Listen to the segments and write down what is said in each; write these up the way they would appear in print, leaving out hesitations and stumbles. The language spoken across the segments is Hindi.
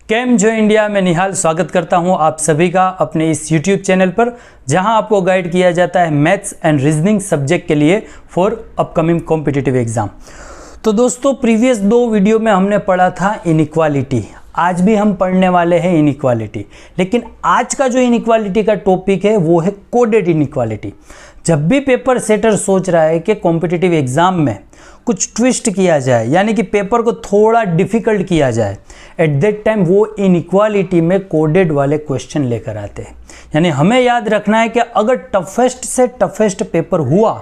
केम जो इंडिया में निहाल स्वागत करता हूं आप सभी का अपने इस YouTube चैनल पर, जहां आपको गाइड किया जाता है मैथ्स एंड रीजनिंग सब्जेक्ट के लिए फॉर अपकमिंग कॉम्पिटिटिव एग्जाम। तो दोस्तों, प्रीवियस दो वीडियो में हमने पढ़ा था इनइक्वालिटी। आज भी हम पढ़ने वाले हैं इनइक्वालिटी, लेकिन आज का जो इनइक्वालिटी का टॉपिक है वो है कोडेड इनइक्वालिटी। जब भी पेपर सेटर सोच रहा है कि कॉम्पिटिटिव एग्जाम में कुछ ट्विस्ट किया जाए, यानी कि पेपर को थोड़ा डिफिकल्ट किया जाए, एट दैट टाइम वो इनइक्वालिटी में कोडेड वाले क्वेश्चन लेकर आते हैं। यानी हमें याद रखना है कि अगर टफेस्ट से टफेस्ट पेपर हुआ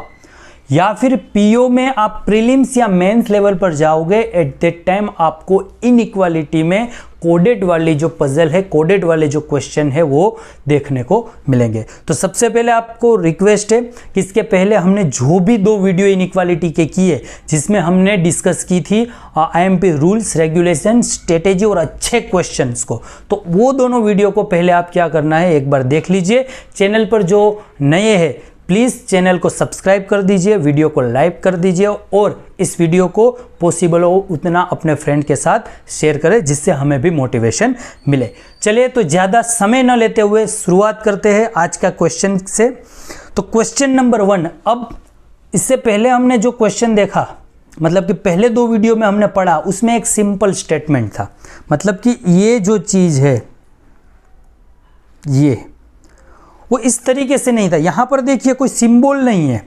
या फिर पीओ में आप प्रीलिम्स या मेंस लेवल पर जाओगे, एट दैट टाइम आपको इनइक्वालिटी में कोडेड वाली जो पजल है, कोडेड वाले जो क्वेश्चन है वो देखने को मिलेंगे। तो सबसे पहले आपको रिक्वेस्ट है कि इसके पहले हमने जो भी दो वीडियो इनइक्वालिटी के किए, जिसमें हमने डिस्कस की थी आईएमपी रूल्स, रेगुलेशन, स्ट्रेटेजी और अच्छे क्वेश्चंस को, तो वो दोनों वीडियो को पहले आप क्या करना है, एक बार देख लीजिए। चैनल पर जो नए हैं प्लीज़ चैनल को सब्सक्राइब कर दीजिए, वीडियो को लाइक कर दीजिए और इस वीडियो को पॉसिबल हो उतना अपने फ्रेंड के साथ शेयर करें, जिससे हमें भी मोटिवेशन मिले। चलिए, तो ज़्यादा समय न लेते हुए शुरुआत करते हैं आज का क्वेश्चन से। तो क्वेश्चन नंबर 1। अब इससे पहले हमने जो क्वेश्चन देखा, मतलब कि पहले दो वीडियो में हमने पढ़ा, उसमें एक सिंपल स्टेटमेंट था। मतलब कि ये जो चीज़ है ये वो इस तरीके से नहीं था। यहाँ पर देखिए कोई सिंबल नहीं है।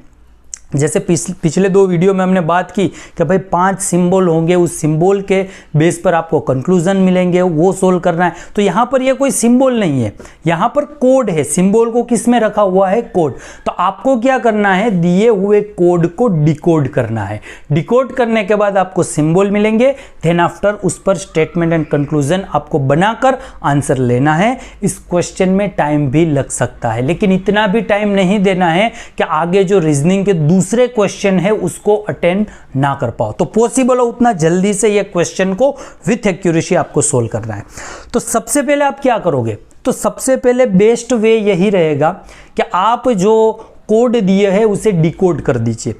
जैसे पिछले दो वीडियो में हमने बात की कि भाई 5 सिंबल होंगे, उस सिंबल के बेस पर आपको कंक्लूजन मिलेंगे, वो सोल्व करना है। तो यहाँ पर ये कोई सिंबल नहीं है, यहाँ पर कोड है। सिंबल को किस में रखा हुआ है? कोड। तो आपको क्या करना है, दिए हुए कोड को डिकोड करना है। डिकोड करने के बाद आपको सिंबल मिलेंगे, देन आफ्टर उस पर स्टेटमेंट एंड कंक्लूजन आपको बनाकर आंसर लेना है। इस क्वेश्चन में टाइम भी लग सकता है, लेकिन इतना भी टाइम नहीं देना है कि आगे जो रीजनिंग के दूसरे क्वेश्चन है उसको अटेंड ना कर पाओ। तो पॉसिबल हो उतना जल्दी से ये क्वेश्चन को विथ एक्यूरेसी आपको सोल्व करना है। तो सबसे पहले आप क्या करोगे, तो सबसे पहले बेस्ट वे यही रहेगा कि आप जो कोड दिए है उसे डिकोड कर दीजिए।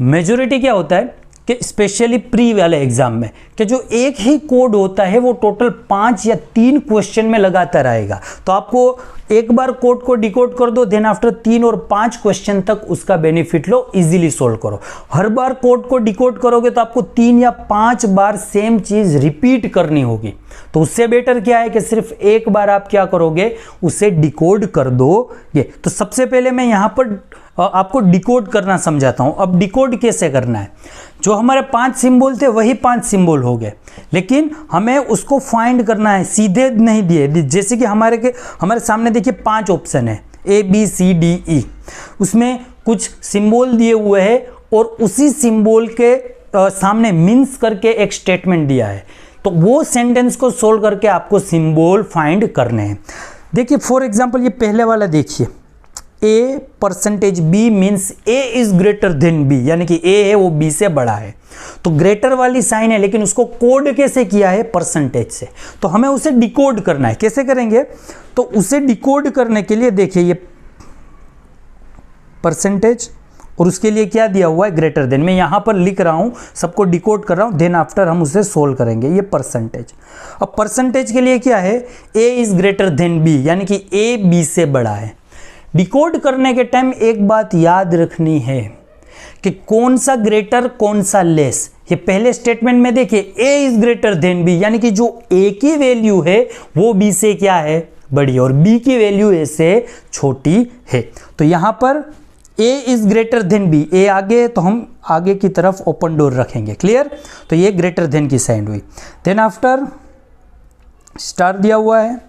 मेजॉरिटी क्या होता है कि स्पेशली प्री वाले एग्जाम में कि जो एक ही कोड होता है वो टोटल 5 या 3 क्वेश्चन में लगातार आएगा। तो आपको एक बार कोड को डिकोड कर दो, देन आफ्टर 3 और 5 क्वेश्चन तक उसका बेनिफिट लो, इजीली सोल्व करो। हर बार कोड को डिकोड करोगे तो आपको 3 या 5 बार सेम चीज रिपीट करनी होगी। तो उससे बेटर क्या है कि सिर्फ एक बार आप क्या करोगे, उसे डिकोड कर दो। ये तो सबसे पहले मैं यहाँ पर आपको डिकोड करना समझाता हूं। अब डिकोड कैसे करना है, जो हमारे 5 सिंबल थे वही 5 सिंबल हो गए, लेकिन हमें उसको फाइंड करना है, सीधे नहीं दिए। जैसे कि हमारे सामने देखिए 5 ऑप्शन है, ABCDE। उसमें कुछ सिंबल दिए हुए हैं और उसी सिंबल के सामने मीन्स करके एक स्टेटमेंट दिया है। तो वो सेंटेंस को सोल्व करके आपको सिंबल फाइंड करने हैं। देखिए फॉर एग्जाम्पल ये पहले वाला देखिए, A%B means A is greater than B, यानी कि A है वो B से बड़ा है। तो ग्रेटर वाली साइन है, लेकिन उसको कोड कैसे किया है, परसेंटेज से। तो हमें उसे डिकोड करना है। कैसे करेंगे, तो उसे डिकोड करने के लिए देखिए ये परसेंटेज और उसके लिए क्या दिया हुआ है, ग्रेटर देन। मैं यहां पर लिख रहा हूं, सबको डिकोड कर रहा हूं, देन आफ्टर हम उसे सोल्व करेंगे। ये परसेंटेज। अब परसेंटेज के लिए क्या है, A is greater than B, यानी कि A B से बड़ा है। डिकोड करने के टाइम एक बात याद रखनी है कि कौन सा ग्रेटर कौन सा लेस। ये पहले स्टेटमेंट में देखिए A is greater than B, यानी कि जो A की वैल्यू है वो B से क्या है, बड़ी, और B की वैल्यू A से छोटी है। तो यहां पर A is greater than B, A आगे है तो हम आगे की तरफ ओपन डोर रखेंगे। क्लियर। तो ये ग्रेटर देन की साइन हुई। देन आफ्टर स्टार दिया हुआ है,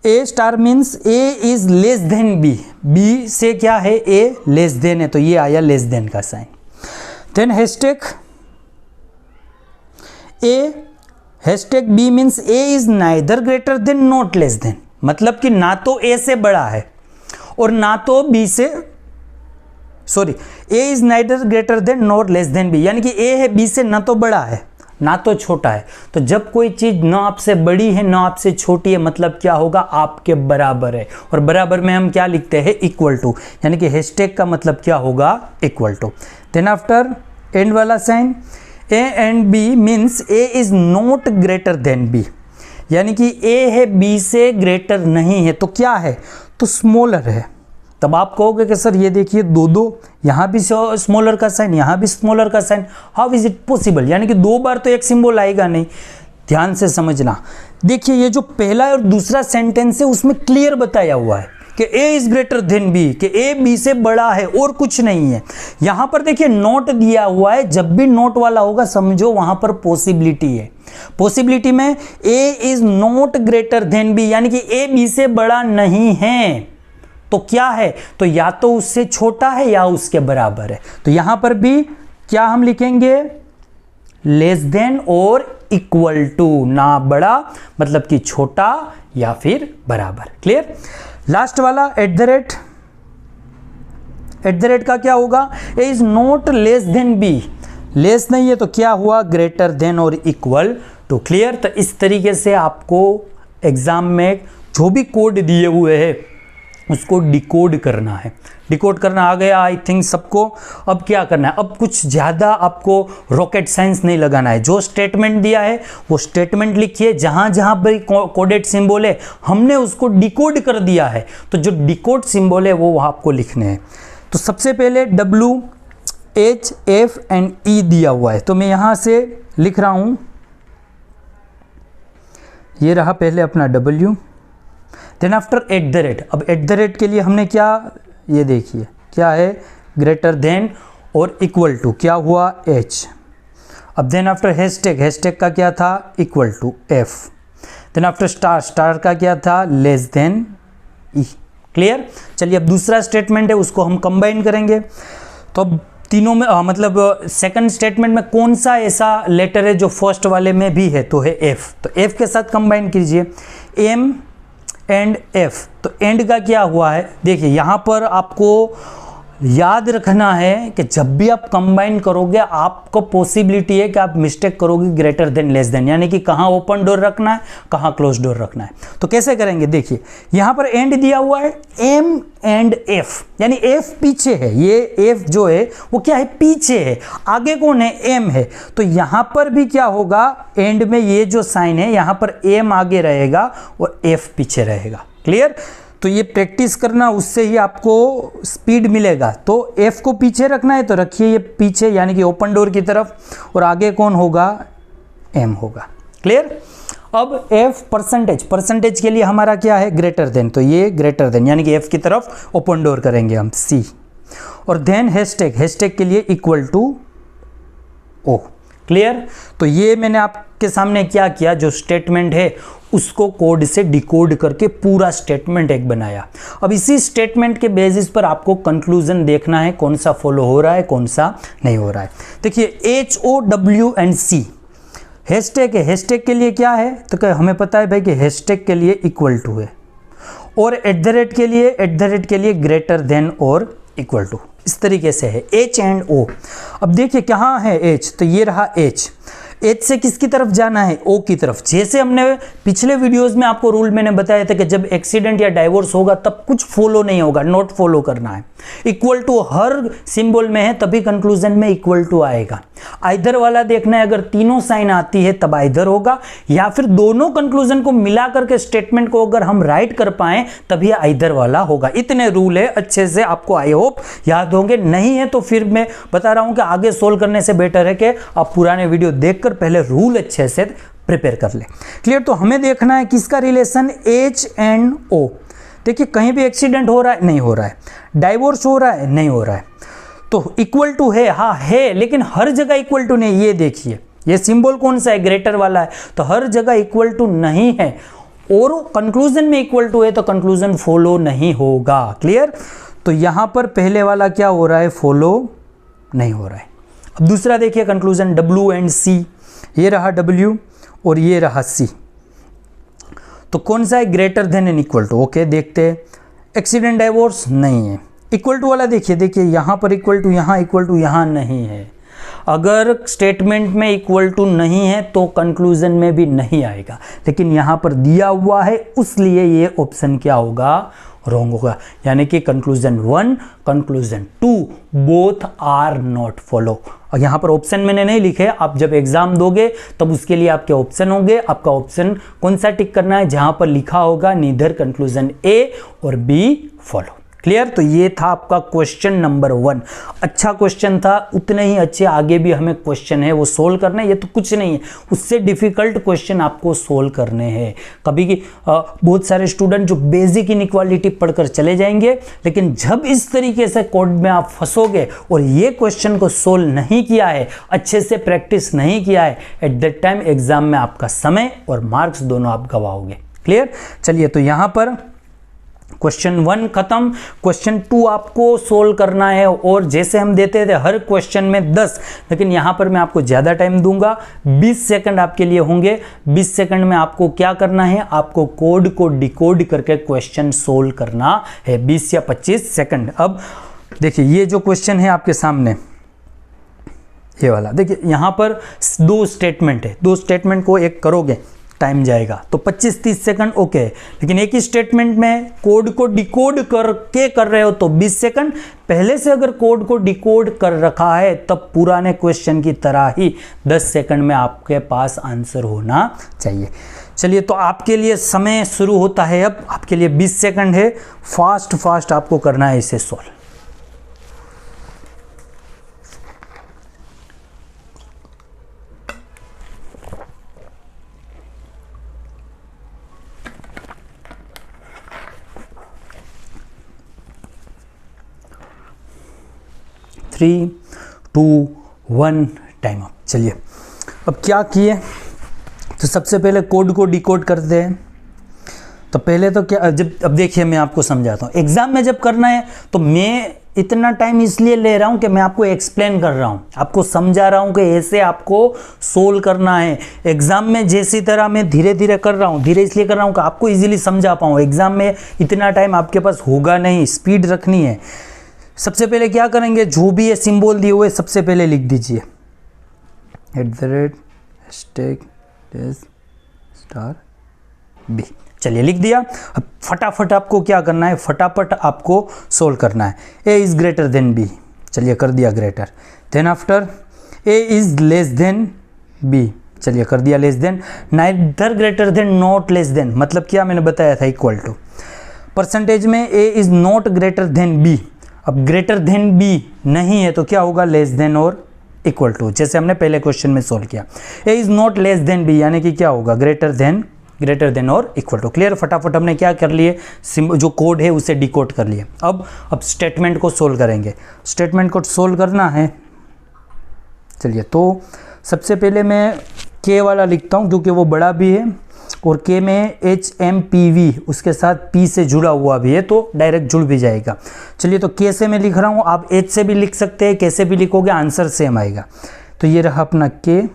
A star means A is less than B, B से क्या है, A लेस देन है, तो ये आया लेस देन का sign. Then hashtag B means A is neither greater than not less than, मतलब कि ना तो A से बड़ा है और ना तो B से, sorry, A is neither greater than not less than B, यानी कि A है B से ना तो बड़ा है ना तो छोटा है। तो जब कोई चीज ना आपसे बड़ी है ना आपसे छोटी है, मतलब क्या होगा, आपके बराबर है। और बराबर में हम क्या लिखते हैं, इक्वल टू, यानी कि हैशटैग का मतलब क्या होगा, equal to. Then after and वाला sign, A and B means A is not greater than B, यानी कि ए है बी से ग्रेटर नहीं है, तो क्या है, तो स्मॉलर है। तब आप कहोगे कि सर ये देखिए दो दो, यहाँ भी स्मॉलर का साइन, यहाँ भी स्मॉलर का sign, how is it possible, यानी कि दो बार तो एक सिंबल आएगा नहीं। ध्यान से समझना, देखिए ये जो पहला और दूसरा सेंटेंस है उसमें क्लियर बताया हुआ है कि A is greater than B, कि A B से बड़ा है और कुछ नहीं है। यहां पर देखिए नोट दिया हुआ है, जब भी नोट वाला होगा समझो वहां पर पॉसिबिलिटी है। पॉसिबिलिटी में A is not greater than B, यानी कि A B से बड़ा नहीं है, तो क्या है, तो या तो उससे छोटा है या उसके बराबर है। तो यहां पर भी क्या हम लिखेंगे, लेस देन और इक्वल टू, ना बड़ा मतलब कि छोटा या फिर बराबर। क्लियर। लास्ट वाला एट द रेट का क्या होगा, A is not less than B, less नहीं है तो क्या हुआ, ग्रेटर देन और इक्वल टू। क्लियर। तो इस तरीके से आपको एग्जाम में जो भी कोड दिए हुए हैं उसको डिकोड करना है। डिकोड करना आ गया आई थिंक सबको। अब क्या करना है, अब कुछ ज़्यादा आपको रॉकेट साइंस नहीं लगाना है। जो स्टेटमेंट दिया है वो स्टेटमेंट लिखिए, जहाँ जहाँ पर कोडेड सिंबल है हमने उसको डिकोड कर दिया है, तो जो डिकोड सिंबल है वो आपको लिखने हैं। तो सबसे पहले W H F and E दिया हुआ है, तो मैं यहाँ से लिख रहा हूँ, ये रहा पहले अपना W, then after at the rate. अब एट द रेट के लिए हमने क्या, ये देखिए क्या है, ग्रेटर देन और इक्वल टू, क्या हुआ H। अब देन आफ्टर हैशटैग, हैशटैग का क्या था, equal to F। Then after star, star का क्या था, लेस देन E। क्लियर। चलिए अब दूसरा स्टेटमेंट है उसको हम कंबाइन करेंगे। तो अब तीनों में मतलब सेकंड स्टेटमेंट में कौन सा ऐसा लेटर है जो फर्स्ट वाले में भी है, तो है F। तो F के साथ कंबाइन कीजिए, M एंड F। तो एंड का क्या हुआ है, देखिए यहाँ पर आपको याद रखना है कि जब भी आप कंबाइन करोगे आपको पॉसिबिलिटी है कि आप मिस्टेक करोगे ग्रेटर देन लेस देन, यानी कि कहाँ ओपन डोर रखना है कहाँ क्लोज डोर रखना है। तो कैसे करेंगे, देखिए यहाँ पर एंड दिया हुआ है M एंड F, यानी F पीछे है, ये F जो है वो क्या है, पीछे है, आगे कौन है, M है। तो यहाँ पर भी क्या होगा, एंड में ये जो साइन है यहाँ पर M आगे रहेगा और F पीछे रहेगा। क्लियर। तो ये प्रैक्टिस करना, उससे ही आपको स्पीड मिलेगा। तो F को पीछे रखना है तो रखिए ये पीछे, यानी कि ओपन डोर की तरफ, और आगे कौन होगा, M होगा। क्लियर। अब F परसेंटेज, परसेंटेज के लिए हमारा क्या है, ग्रेटर देन, तो ये ग्रेटर देन यानी कि F की तरफ ओपन डोर करेंगे हम C। और देन हैशटैग, हैशटैग के लिए इक्वल टू O। क्लियर। तो ये मैंने आपके सामने क्या किया, जो स्टेटमेंट है उसको कोड से डिकोड करके पूरा स्टेटमेंट एक बनाया। अब इसी स्टेटमेंट के बेसिस पर आपको कंक्लूजन देखना है, कौन सा फॉलो हो रहा है कौन सा नहीं हो रहा है। देखिए HOW एंड C हैशटैग है, हैशटैग के लिए क्या है, तो क्या हमें पता है भाई कि हैशटैग के लिए इक्वल टू है, और एट द रेट के लिए ग्रेटर देन और इक्वल टू, इस तरीके से है H एंड O। अब देखिए कहाँ है H, तो ये रहा H। H से किसकी तरफ जाना है, O की तरफ। जैसे हमने पिछले वीडियोस में आपको रूल मैंने बताया था कि जब एक्सीडेंट या डाइवोर्स होगा तब कुछ फॉलो नहीं होगा, नॉट फॉलो करना है। इक्वल टू हर सिंबल में है तभी कंक्लूजन में इक्वल टू आएगा। आइदर वाला देखना है, अगर तीनों साइन आती है तब आइदर होगा, या फिर दोनों कंक्लूजन को मिला करके स्टेटमेंट को अगर हम राइट कर पाए तभी आइदर वाला होगा। इतने रूल है, अच्छे से आपको आई होप याद होंगे। नहीं है तो फिर मैं बता रहा हूं कि आगे सोल्व करने से बेटर है कि आप पुराने वीडियो देखकर पहले रूल अच्छे से प्रिपेयर कर ले। क्लियर। तो हमें देखना है किसका रिलेशन, H एंड O। देखिए कहीं भी एक्सीडेंट हो रहा है, नहीं हो रहा है, डाइवोर्स हो रहा है, नहीं हो रहा है, तो इक्वल टू है, हाँ है, लेकिन हर जगह इक्वल टू नहीं। ये देखिए ये सिंबल कौन सा है, ग्रेटर वाला है, तो हर जगह इक्वल टू नहीं है, और कंक्लूजन में इक्वल टू है तो कंक्लूजन फॉलो नहीं होगा। क्लियर। तो यहां पर पहले वाला क्या हो रहा है, फॉलो नहीं हो रहा है। अब दूसरा देखिए कंक्लूजन W एंड C, ये रहा W और ये रहा C, तो कौन सा है, greater than and equal to. Okay देखते हैं, एक्सीडेंट डाइवोर्स नहीं है। इक्वल टू वाला देखिए यहाँ पर इक्वल टू, यहाँ इक्वल टू, यहाँ नहीं है। अगर स्टेटमेंट में इक्वल टू नहीं है तो कंक्लूजन में भी नहीं आएगा, लेकिन यहाँ पर दिया हुआ है इसलिए ये ऑप्शन क्या होगा, रॉन्ग होगा। यानी कि conclusion 1 conclusion 2 both are not follow. और यहाँ पर ऑप्शन मैंने नहीं लिखे, आप जब एग्जाम दोगे तब उसके लिए आपके ऑप्शन होंगे, आपका ऑप्शन कौन सा टिक करना है, जहां पर लिखा होगा नीदर कंक्लूजन ए और बी फॉलो। क्लियर? तो ये था आपका क्वेश्चन नंबर 1। अच्छा क्वेश्चन था, उतने ही अच्छे आगे भी हमें क्वेश्चन है वो सोल्व करना है। ये तो कुछ नहीं है, उससे डिफिकल्ट क्वेश्चन आपको सोल्व करने हैं। कभी की बहुत सारे स्टूडेंट जो बेसिक इनइक्वालिटी पढ़कर चले जाएंगे, लेकिन जब इस तरीके से कोड में आप फंसोगे और ये क्वेश्चन को सोल्व नहीं किया है, अच्छे से प्रैक्टिस नहीं किया है, एट दैट टाइम एग्जाम में आपका समय और मार्क्स दोनों आप गवाओगे। क्लियर? चलिए, तो यहां पर क्वेश्चन 1 खत्म। क्वेश्चन 2 आपको सोल्व करना है, और जैसे हम देते थे हर क्वेश्चन में 10, लेकिन यहां पर मैं आपको ज़्यादा टाइम दूंगा, 20 सेकंड आपके लिए होंगे। 20 सेकंड में आपको क्या करना है, आपको कोड को डिकोड करके क्वेश्चन सोल्व करना है, 20 या 25 सेकंड। अब देखिए, ये जो क्वेश्चन है आपके सामने, ये वाला देखिए, यहां पर 2 स्टेटमेंट है, 2 स्टेटमेंट को एक करोगे टाइम जाएगा तो 25-30 सेकंड ओके, लेकिन एक ही स्टेटमेंट में कोड को डिकोड करके कर रहे हो तो 20 सेकंड। पहले से अगर कोड को डिकोड कर रखा है तब पुराने क्वेश्चन की तरह ही 10 सेकंड में आपके पास आंसर होना चाहिए। चलिए, तो आपके लिए समय शुरू होता है अब, आपके लिए 20 सेकंड है, फास्ट आपको करना है इसे सॉल्व। Three, 2, 1 time up. चलिए, अब क्या किए, तो सबसे पहले कोड को डिकोड करते हैं। तो पहले तो क्या, अब देखिए मैं आपको समझाता हूँ। एग्जाम में जब करना है तो मैं इतना टाइम इसलिए ले रहा हूँ कि मैं आपको एक्सप्लेन कर रहा हूँ, आपको समझा रहा हूँ कि ऐसे आपको सोल्व करना है। एग्जाम में जैसी तरह मैं धीरे धीरे कर रहा हूँ, धीरे इसलिए कर रहा हूँ कि आपको इजीली समझा पाऊँ। एग्जाम में इतना टाइम आपके पास होगा नहीं, स्पीड रखनी है। सबसे पहले क्या करेंगे, जो भी ये सिंबल दिए हुए सबसे पहले लिख दीजिए, @#*b। चलिए, लिख दिया। अब फटाफट आपको क्या करना है, फटाफट आपको सोल्व करना है। a is greater than b, चलिए कर दिया greater. Then after a is less than b, चलिए कर दिया less than. Neither greater than not less than, मतलब क्या मैंने बताया था, इक्वल टू। परसेंटेज में a is not greater than b, अब ग्रेटर देन b नहीं है तो क्या होगा, लेस देन और इक्वल टू, जैसे हमने पहले क्वेश्चन में सोल्व किया। a is not less than b, यानी कि क्या होगा, ग्रेटर देन और इक्वल टू। क्लियर? फटाफट हमने क्या कर लिए, जो कोड है उसे डिकोड कर लिए। अब स्टेटमेंट को सोल्व करेंगे। स्टेटमेंट को सोल्व करना है, चलिए, तो सबसे पहले मैं k वाला लिखता हूँ क्योंकि वो बड़ा भी है, और k में HMPV उसके साथ P से जुड़ा हुआ भी है तो डायरेक्ट जुड़ भी जाएगा। चलिए, तो k से मैं लिख रहा हूँ, आप H से भी लिख सकते हैं, कैसे भी लिखोगे आंसर सेम आएगा। तो ये रहा अपना k।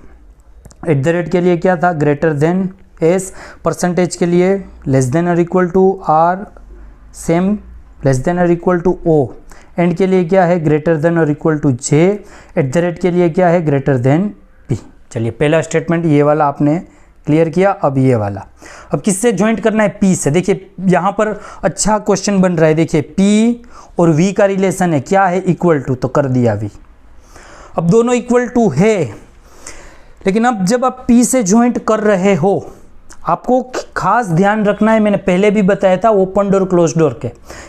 @ के लिए क्या था, ग्रेटर देन S, परसेंटेज के लिए लेस देन और equal to R, same less than और इक्वल टू O, एंड के लिए क्या है, ग्रेटर देन और इक्वल टू J, @ के लिए क्या है, ग्रेटर देन P। चलिए, पहला स्टेटमेंट ये वाला आपने क्लियर किया। अब ये वाला, अब किससे ज्वाइंट करना है, P से। देखिए यहाँ पर अच्छा क्वेश्चन बन रहा है, देखिए P और V का रिलेशन है, क्या है, इक्वल टू, तो कर दिया V। अब दोनों इक्वल टू है, लेकिन अब जब आप P से ज्वाइंट कर रहे हो आपको खास ध्यान रखना है, मैंने पहले भी बताया था ओपन डोर क्लोज डोर के,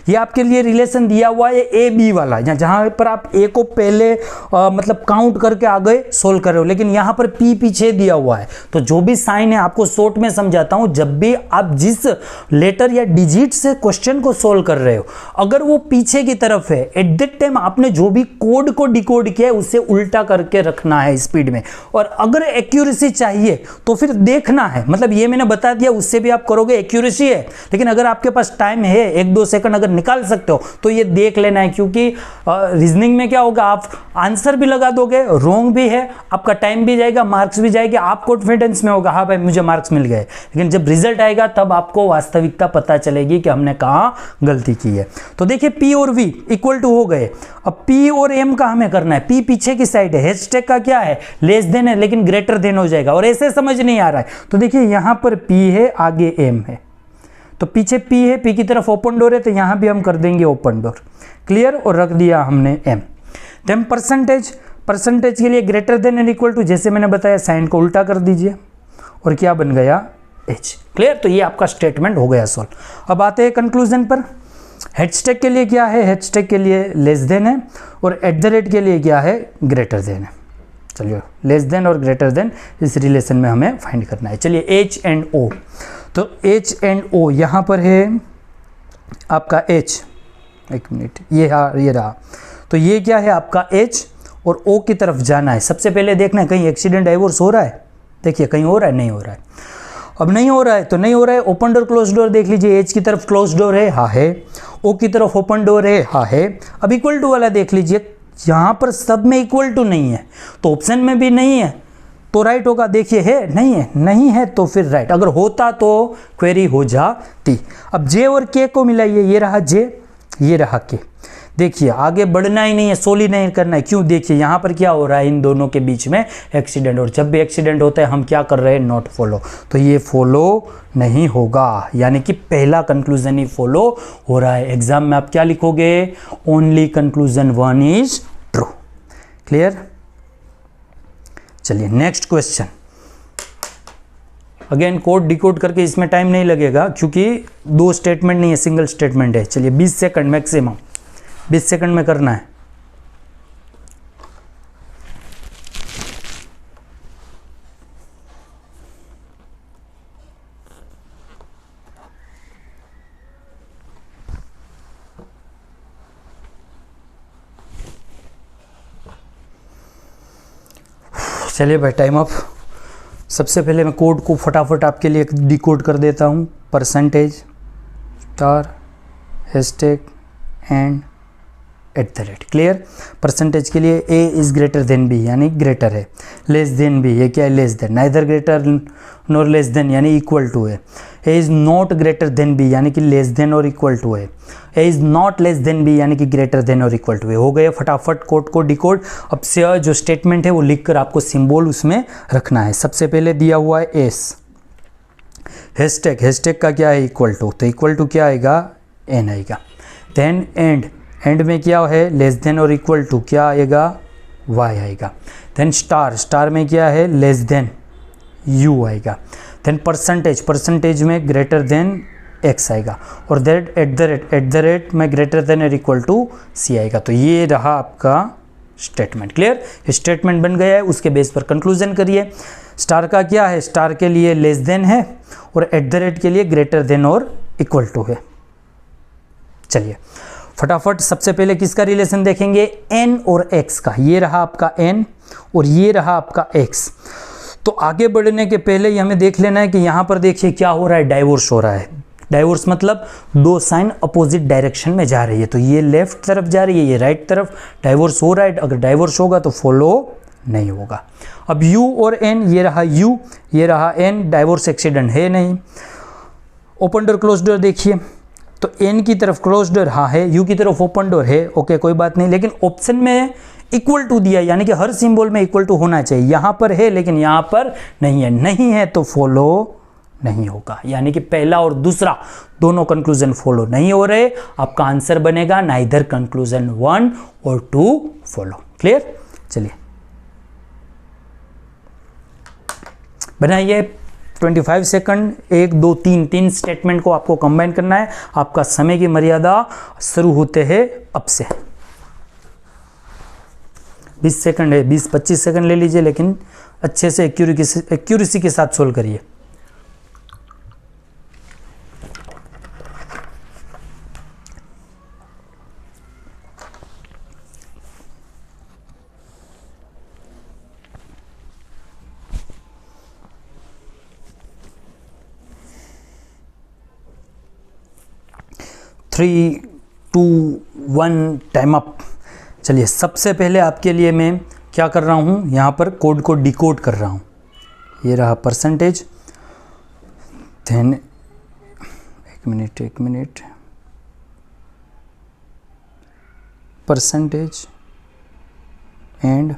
ये आपके लिए रिलेशन दिया हुआ है ए बी वाला, जहां पर आप ए को पहले मतलब काउंट करके आ गए सोल्व कर रहे हो, लेकिन यहां पर पी पीछे दिया हुआ है। तो जो भी साइन है आपको शॉर्ट में समझाता हूं, जब भी आप जिस लेटर या डिजिट से क्वेश्चन को सोल्व कर रहे हो अगर वो पीछे की तरफ है, एट दैट टाइम आपने जो भी कोड को डिकोड किया है उसे उल्टा करके रखना है स्पीड में, और अगर एक्यूरेसी चाहिए तो फिर देखना है, मतलब ये मैंने बता दिया उससे भी आप करोगे, एक्यूरेसी है, लेकिन अगर आपके पास टाइम है 1-2 सेकंड अगर निकाल सकते हो तो ये देख लेना है, क्योंकि रीजनिंग में क्या होगा, आप आंसर भी लगा दोगे, रॉन्ग भी है, आपका टाइम भी जाएगा, मार्क्स भी जाएगा, आप कॉन्फिडेंस में होगा हाँ भाई मुझे मार्क्स मिल गए, लेकिन जब रिजल्ट आएगा तब आपको वास्तविकता पता चलेगी कि हमने कहाँ गलती की है। तो देखिए P और V इक्वल टू हो गए, अब P और M का हमें करना है, P पीछे की साइड है, हैशटैग का क्या है, लेस देन है, लेकिन ग्रेटर देन हो जाएगा, और ऐसे समझ नहीं आ रहा है तो देखिए यहां पर P है आगे M है, तो पीछे P है, P की तरफ ओपन डोर है, तो यहाँ भी हम कर देंगे ओपन डोर। क्लियर, और रख दिया हमने M। देन परसेंटेज, परसेंटेज के लिए greater than and equal to, जैसे मैंने बताया साइन को उल्टा कर दीजिए और क्या बन गया H। क्लियर, तो ये आपका स्टेटमेंट हो गया सॉल्व। अब आते हैं कंक्लूजन पर। हैशटैग के लिए क्या है, हैशटैग के लिए लेस देन है, और एट द रेट के लिए क्या है, ग्रेटर देन है। चलिए, लेस देन और ग्रेटर देन इस रिलेशन में हमें फाइंड करना है। चलिए H एंड O, तो H एंड O यहाँ पर है आपका H, एक मिनट, ये रहा, तो ये क्या है आपका H, और O की तरफ जाना है। सबसे पहले देखना है कहीं एक्सीडेंट डाइवोर्स हो रहा है, देखिए कहीं हो रहा है, नहीं हो रहा है। अब नहीं हो रहा है तो नहीं हो रहा है, ओपन डोर क्लोज डोर देख लीजिए, H की तरफ क्लोज डोर है, हाँ है, O की तरफ ओपन डोर है, हाँ है। अब इक्वल टू वाला देख लीजिए, यहाँ पर सब में इक्वल टू नहीं है, तो ऑप्शन में भी नहीं है, तो राइट होगा। देखिए है, नहीं है, नहीं है तो फिर राइट, अगर होता तो क्वेरी हो जाती। अब J और K को मिलाइए, ये रहा J, ये रहा K। देखिए आगे बढ़ना ही नहीं है, सोली नहीं करना है, क्यों, देखिए यहाँ पर क्या हो रहा है, इन दोनों के बीच में एक्सीडेंट, और जब भी एक्सीडेंट होता है हम क्या कर रहे हैं, नॉट फॉलो, तो ये फॉलो नहीं होगा, यानी कि पहला कंक्लूजन ही फॉलो हो रहा है। एग्जाम में आप क्या लिखोगे, only conclusion 1 is true. Clear, चलिए next question. Again code decode करके इसमें टाइम नहीं लगेगा, क्योंकि 2 स्टेटमेंट नहीं है, सिंगल स्टेटमेंट है। चलिए 20 सेकंड मैक्सिमम, 20 सेकंड में करना है। चलिए भाई टाइम अप। सबसे पहले मैं कोड को फटाफट आपके लिए डिकोड कर देता हूँ। Percentage star hashtag and eight the rate. Clear, percentage के लिए A is greater than B यानी ग्रेटर है, लेस देन B, ये क्या है, less than, neither greater nor less than यानी इक्वल टू है, A is not greater than B यानी कि लेस देन और इक्वल टू है, A is not less than B यानी कि ग्रेटर देन और इक्वल टू है। हो गए फटाफट कोड को डिकोड। अब से जो स्टेटमेंट है वो लिखकर आपको सिंबल उसमें रखना है। सबसे पहले दिया हुआ है S, हैशटैग, हैशटैग का क्या है, इक्वल टू, तो इक्वल टू क्या आएगा, N आएगा। देन एंड, एंड में क्या है, लेस देन और इक्वल टू, क्या आएगा, Y आएगा। देन स्टार, स्टार में क्या है, लेस देन, U आएगा। देन परसेंटेज, परसेंटेज में ग्रेटर देन X आएगा, और that at the rate, at the rate में ग्रेटर देन और इक्वल टू C आएगा। तो ये रहा आपका स्टेटमेंट। क्लियर, स्टेटमेंट बन गया है, उसके बेस पर कंक्लूजन करिए। स्टार का क्या है, स्टार के लिए लेस देन है, और एट द रेट के लिए ग्रेटर देन और इक्वल टू है। चलिए फटाफट सबसे पहले किसका रिलेशन देखेंगे, N और X का। ये रहा आपका N और ये रहा आपका X। तो आगे बढ़ने के पहले ही हमें देख लेना है कि यहाँ पर देखिए क्या हो रहा है, डाइवोर्स हो रहा है। डाइवोर्स मतलब 2 साइन अपोजिट डायरेक्शन में जा रही है, तो ये लेफ्ट तरफ जा रही है, ये राइट तरफ। डाइवोर्स हो रहा है, अगर डाइवोर्स होगा तो फॉलो नहीं होगा। अब U और N, ये रहा U, ये रहा N, डाइवोर्स एक्सीडेंट है नहीं। ओपन डोर क्लोज डोर देखिए, तो N की तरफ क्लोज डोर हाँ है, U की तरफ ओपन डोर है, ओके कोई बात नहीं, लेकिन ऑप्शन में इक्वल टू दिया, यानी कि हर सिंबल में इक्वल टू होना चाहिए। यहाँ पर है लेकिन यहाँ पर नहीं है, नहीं है तो फॉलो नहीं होगा, यानी कि पहला और दूसरा दोनों कंक्लूजन फॉलो नहीं हो रहे। आपका आंसर बनेगा नाइदर कंक्लूजन 1 और 2 फॉलो। क्लियर, चलिए बनाइए 25 सेकंड, 1 2 3 3 स्टेटमेंट को आपको कंबाइन करना है। आपका समय की मर्यादा शुरू होते हैं अब से। 20 सेकंड है, 20-25 सेकंड ले लीजिए, लेकिन अच्छे से एक्यूरेसी के साथ सोल्व करिए। Three two one time up. चलिए सबसे पहले आपके लिए मैं क्या कर रहा हूँ, यहाँ पर कोड को डिकोड कर रहा हूँ। ये रहा परसेंटेज, देन एक minute, percentage and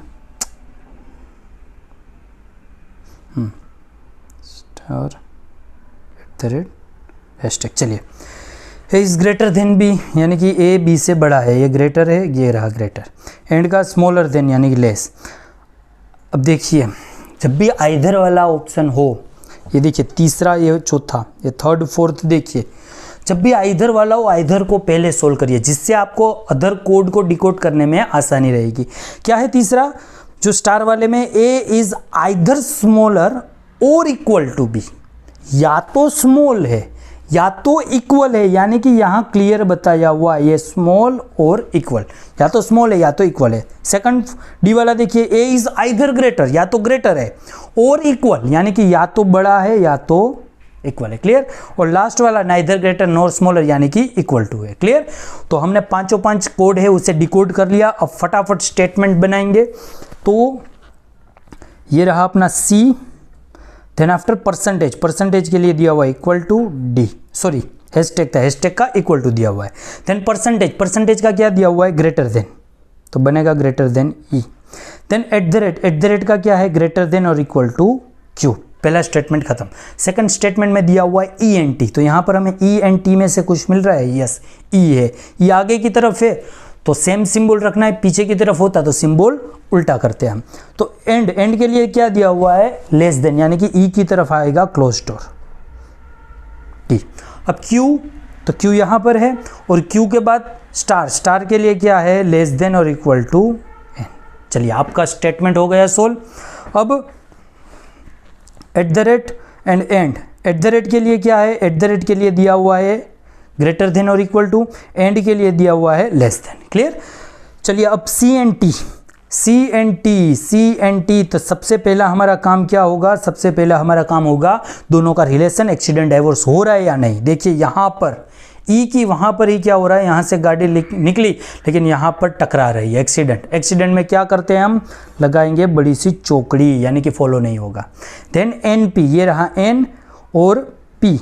star at the rate hashtag. चलिए A is greater than B, यानी कि ए बी से बड़ा है, ये ग्रेटर है, ये रहा ग्रेटर। एंड का स्मॉलर देन यानी कि लेस। अब देखिए जब भी आइदर वाला ऑप्शन हो, ये देखिए तीसरा, ये चौथा, ये थर्ड फोर्थ, देखिए जब भी आइदर वाला हो आइदर को पहले सोल्व करिए, जिससे आपको अदर कोड को डिकोड करने में आसानी रहेगी। क्या है तीसरा जो स्टार वाले में, ए इज आइदर स्मॉलर और इक्वल टू बी, या तो स्मॉल है या तो इक्वल है, यानी कि यहाँ क्लियर बताया हुआ ये स्मॉल और इक्वल, या तो स्मॉल है या तो इक्वल है। सेकंड डी वाला देखिए ए इज आइदर ग्रेटर, या तो ग्रेटर है और इक्वल, यानी कि या तो बड़ा है या तो इक्वल है। क्लियर। और लास्ट वाला नाइदर ग्रेटर नॉर स्मॉलर, यानी कि इक्वल टू है। क्लियर। तो हमने पांचों पांच कोड है उसे डिकोड कर लिया। अब फटाफट स्टेटमेंट बनाएंगे। तो ये रहा अपना C, then after percentage, percentage के लिए दिया हुआ है equal to D, sorry hashtag था, हैशटैग का इक्वल टू दिया हुआ है। देन परसेंटेज, परसेंटेज का क्या दिया हुआ है, ग्रेटर देन, तो बनेगा greater than E. Then at the rate का क्या है, ग्रेटर देन और इक्वल टू क्यू। पहला स्टेटमेंट खत्म। सेकंड स्टेटमेंट में दिया हुआ है ई एन टी, तो यहाँ पर हमें ई एन टी में से कुछ मिल रहा है, यस ई है, ई आगे की तरफ है तो सेम सिंबल रखना है, पीछे की तरफ होता तो सिंबल उल्टा करते हैं हम। तो एंड के लिए क्या दिया हुआ है, लेस देन, यानी कि ई की तरफ आएगा क्लोज डोर टी। अब क्यू, तो क्यू यहाँ पर है और क्यू के बाद स्टार, स्टार के लिए क्या है, लेस देन और इक्वल टू एन। चलिए आपका स्टेटमेंट हो गया सोल्व। अब at the rate and and, eight the rate के लिए क्या है, एट द रेट के लिए दिया हुआ है ग्रेटर देन और इक्वल टू, एंड के लिए दिया हुआ है लेस देन। क्लियर। चलिए अब C and T, C and T, C and T, तो सबसे पहला हमारा काम क्या होगा, सबसे पहला हमारा काम होगा दोनों का रिलेशन, एक्सीडेंट डाइवोर्स हो रहा है या नहीं। देखिए यहाँ पर ई की वहाँ पर ही क्या हो रहा है, यहाँ से गाड़ी निकली लेकिन यहाँ पर टकरा रही है, एक्सीडेंट। एक्सीडेंट में क्या करते हैं हम, लगाएंगे बड़ी सी चौकड़ी, यानी कि फॉलो नहीं होगा। देन एन पी, ये रहा एन और P,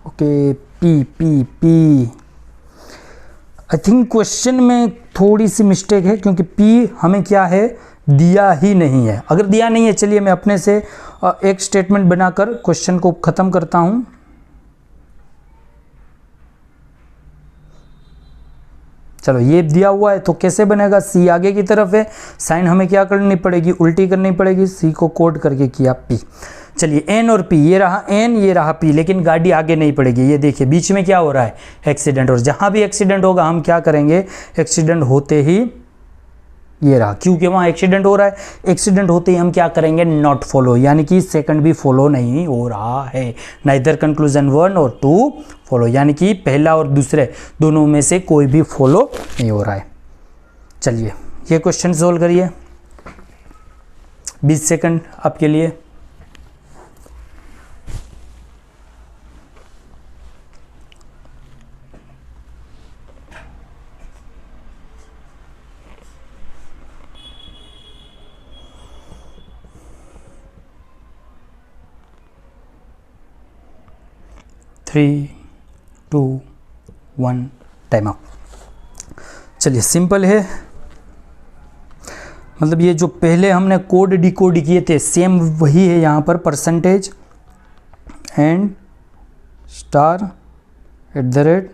okay P P P. I think question में थोड़ी सी मिस्टेक है क्योंकि पी हमें क्या है, दिया ही नहीं है। अगर दिया नहीं है, चलिए मैं अपने से एक स्टेटमेंट बनाकर क्वेश्चन को ख़त्म करता हूँ। चलो ये दिया हुआ है तो कैसे बनेगा, सी आगे की तरफ है, साइन हमें क्या करनी पड़ेगी, उल्टी करनी पड़ेगी, सी को कोड करके किया पी। चलिए एन और पी, ये रहा एन, ये रहा पी, लेकिन गाड़ी आगे नहीं पड़ेगी। ये देखिए बीच में क्या हो रहा है, एक्सीडेंट, और जहाँ भी एक्सीडेंट होगा हम क्या करेंगे, एक्सीडेंट होते ही, ये रहा क्योंकि वहाँ एक्सीडेंट हो रहा है, एक्सीडेंट होते ही हम क्या करेंगे, नॉट फॉलो, यानी कि सेकंड भी फॉलो नहीं हो रहा है, नाइदर कंक्लूजन 1 और 2 फॉलो, यानी कि पहला और दूसरे दोनों में से कोई भी फॉलो नहीं हो रहा है। चलिए ये क्वेश्चन सोल्व करिए, 20 सेकंड आपके लिए। Three, 2, 1, time out. चलिए सिंपल है, मतलब ये जो पहले हमने कोड डिकोड किए थे सेम वही है यहाँ पर, percentage and star at the rate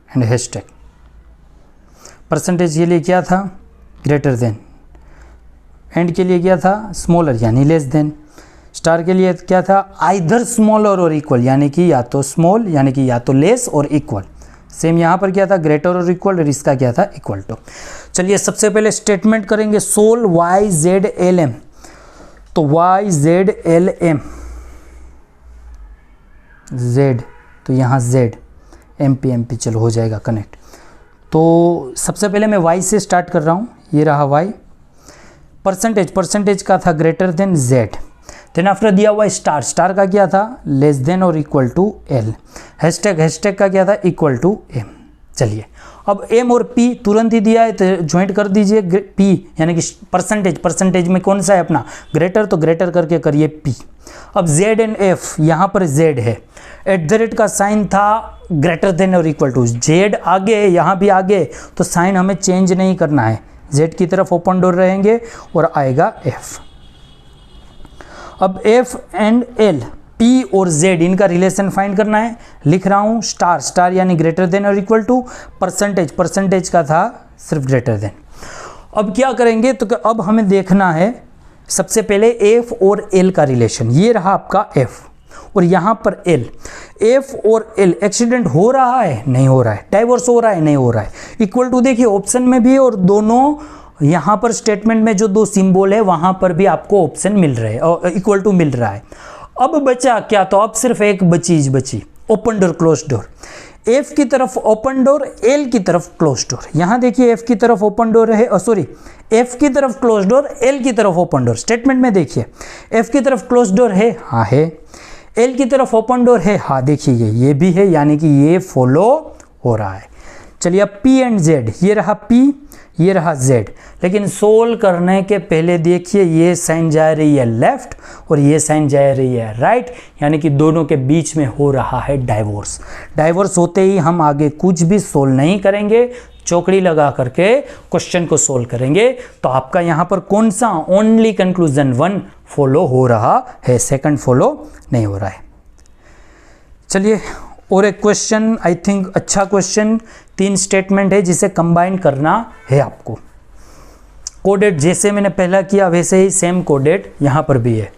and hashtag. Percentage के लिए क्या था, ग्रेटर देन, एंड के लिए क्या था, स्मॉलर यानी लेस देन, स्टार के लिए क्या था, आइदर स्मॉलर और इक्वल, यानी कि या तो स्मॉल यानी कि या तो लेस और इक्वल। सेम यहाँ पर क्या था, ग्रेटर और इक्वल, और इसका क्या था, इक्वल टू। चलिए सबसे पहले स्टेटमेंट करेंगे solve Y Z L M, तो Y Z L M, Z तो यहाँ जेड, एम पी चलो हो जाएगा कनेक्ट। तो सबसे पहले मैं वाई से स्टार्ट कर रहा हूँ, ये रहा वाई, परसेंटेज, परसेंटेज का था greater than Z, then after दिया हुआ स्टार, स्टार का क्या था, लेस देन और equal to L, hashtag, hashtag का क्या था, इक्वल टू एम। चलिए अब एम और पी तुरंत ही दिया है तो ज्वाइंट कर दीजिए, पी यानी कि परसेंटेज, परसेंटेज में कौन सा है अपना ग्रेटर, तो ग्रेटर करके करिए पी। अब जेड एंड एफ, यहाँ पर जेड है, एट द रेट का साइन था ग्रेटर देन और इक्वल टू, जेड आगे है, यहाँ भी आगे, तो साइन हमें चेंज नहीं करना है, जेड की तरफ ओपन डोर रहेंगे और आएगा एफ। अब एफ एंड एल, P और Z इनका रिलेशन फाइंड करना है। लिख रहा हूँ स्टार, स्टार यानी ग्रेटर देन और इक्वल टू, परसेंटेज, परसेंटेज का था सिर्फ ग्रेटर देन। अब क्या करेंगे, तो अब हमें देखना है सबसे पहले F और L का रिलेशन। ये रहा आपका F और यहाँ पर L। F और L एक्सीडेंट हो रहा है, नहीं हो रहा है, डाइवोर्स हो रहा है, नहीं हो रहा है। इक्वल टू देखिए ऑप्शन में भी और दोनों यहाँ पर स्टेटमेंट में जो दो सिंबल है वहाँ पर भी आपको ऑप्शन मिल रहे हैं और इक्वल टू मिल रहा है। अब बचा क्या, तो अब सिर्फ एक चीज बची, open door close door. F की तरफ ओपन डोर, L की तरफ क्लोज डोर। यहाँ देखिए F की तरफ ओपन डोर है, सॉरी F की तरफ क्लोज डोर, L की तरफ ओपन डोर। स्टेटमेंट में देखिए F की तरफ क्लोज डोर है, हाँ है, L की तरफ ओपन डोर है, हाँ देखिए ये भी है, यानी कि ये फॉलो हो रहा है। चलिए अब P एंड Z, ये रहा P, ये रहा Z। लेकिन सोल्व करने के पहले देखिए ये साइन जा रही है लेफ्ट और ये साइन जा रही है राइट, यानी कि दोनों के बीच में हो रहा है डाइवोर्स। डाइवोर्स होते ही हम आगे कुछ भी सोल्व नहीं करेंगे, चौकड़ी लगा करके क्वेश्चन को सोल्व करेंगे। तो आपका यहाँ पर कौन सा, ओनली कंक्लूजन 1 फॉलो हो रहा है, सेकंड फॉलो नहीं हो रहा है। चलिए और एक क्वेश्चन, आई थिंक अच्छा क्वेश्चन, 3 स्टेटमेंट है जिसे कंबाइन करना है आपको। कोडेड जैसे मैंने पहला किया वैसे ही सेम कोडेड यहां पर भी है।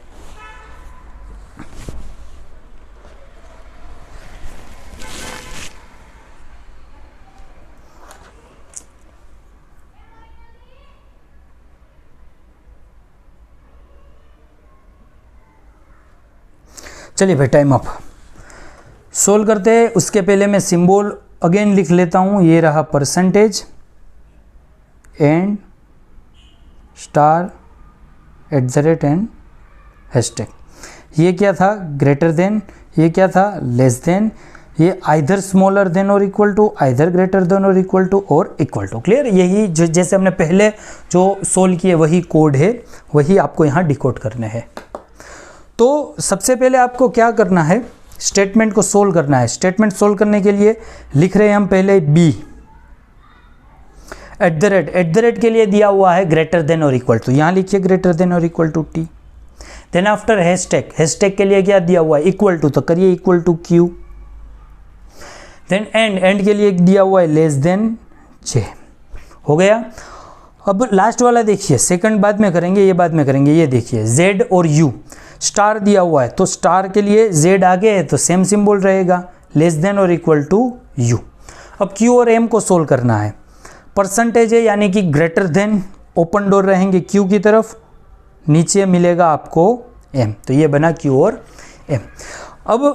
चलिए भाई टाइम अप, सोल्व करते हैं। उसके पहले मैं सिंबल अगेन लिख लेता हूँ। ये रहा percentage and star @ and hashtag. ये क्या था, ग्रेटर देन, ये क्या था, लेस देन, ये आइदर स्मॉलर देन और equal to, either greater than और इक्वल टू और इक्वल टू। क्लियर, यही जो जैसे हमने पहले जो सोल्व किए वही कोड है, वही आपको यहाँ डिकोड करने हैं। तो सबसे पहले आपको क्या करना है, स्टेटमेंट को सोल्व करना है। स्टेटमेंट सोल्व करने के लिए लिख रहे हैं हम पहले B @ के लिए दिया हुआ है ग्रेटर देन और इक्वल टू, यहाँ लिखिए ग्रेटर देन और equal to T। Then after hashtag के लिए क्या दिया हुआ है, इक्वल टू, तो करिए equal to Q। Then and के लिए दिया हुआ है लेस देन J। हो गया। अब लास्ट वाला देखिए, सेकंड बाद में करेंगे, ये बाद में करेंगे। ये देखिए Z और U, स्टार दिया हुआ है तो स्टार के लिए Z आगे है तो सेम सिंबल रहेगा, लेस देन और इक्वल टू U। अब Q और M को सोल्व करना है। परसेंटेज है यानी कि ग्रेटर देन, ओपन डोर रहेंगे Q की तरफ, नीचे मिलेगा आपको M, तो ये बना Q और M। अब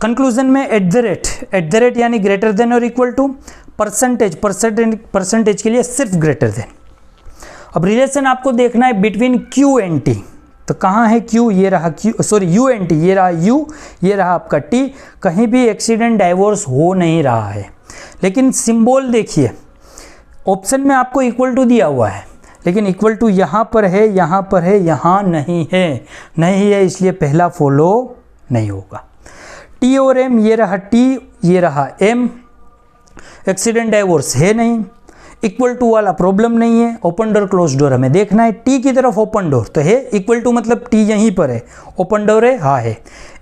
कंक्लूजन में @ यानी ग्रेटर देन और इक्वल टू, परसेंटेज के लिए सिर्फ ग्रेटर देन। अब रिलेशन आपको देखना है बिटवीन Q एंड T, तो कहाँ है Q, ये रहा Q, sorry U and T, ये रहा U, ये रहा आपका T। कहीं भी एक्सीडेंट डाइवोर्स हो नहीं रहा है, लेकिन सिंबल देखिए ऑप्शन में आपको इक्वल टू दिया हुआ है, लेकिन इक्वल टू यहाँ पर है, यहाँ पर है, यहाँ नहीं है, इसलिए पहला फॉलो नहीं होगा। T और M, ये रहा T, ये रहा M, एक्सीडेंट डाइवोर्स है नहीं, इक्वल टू वाला प्रॉब्लम नहीं है। ओपन डोर क्लोज डोर हमें देखना है, T की तरफ ओपन डोर तो है, इक्वल टू मतलब T यहीं पर है, ओपन डोर है, हाँ है।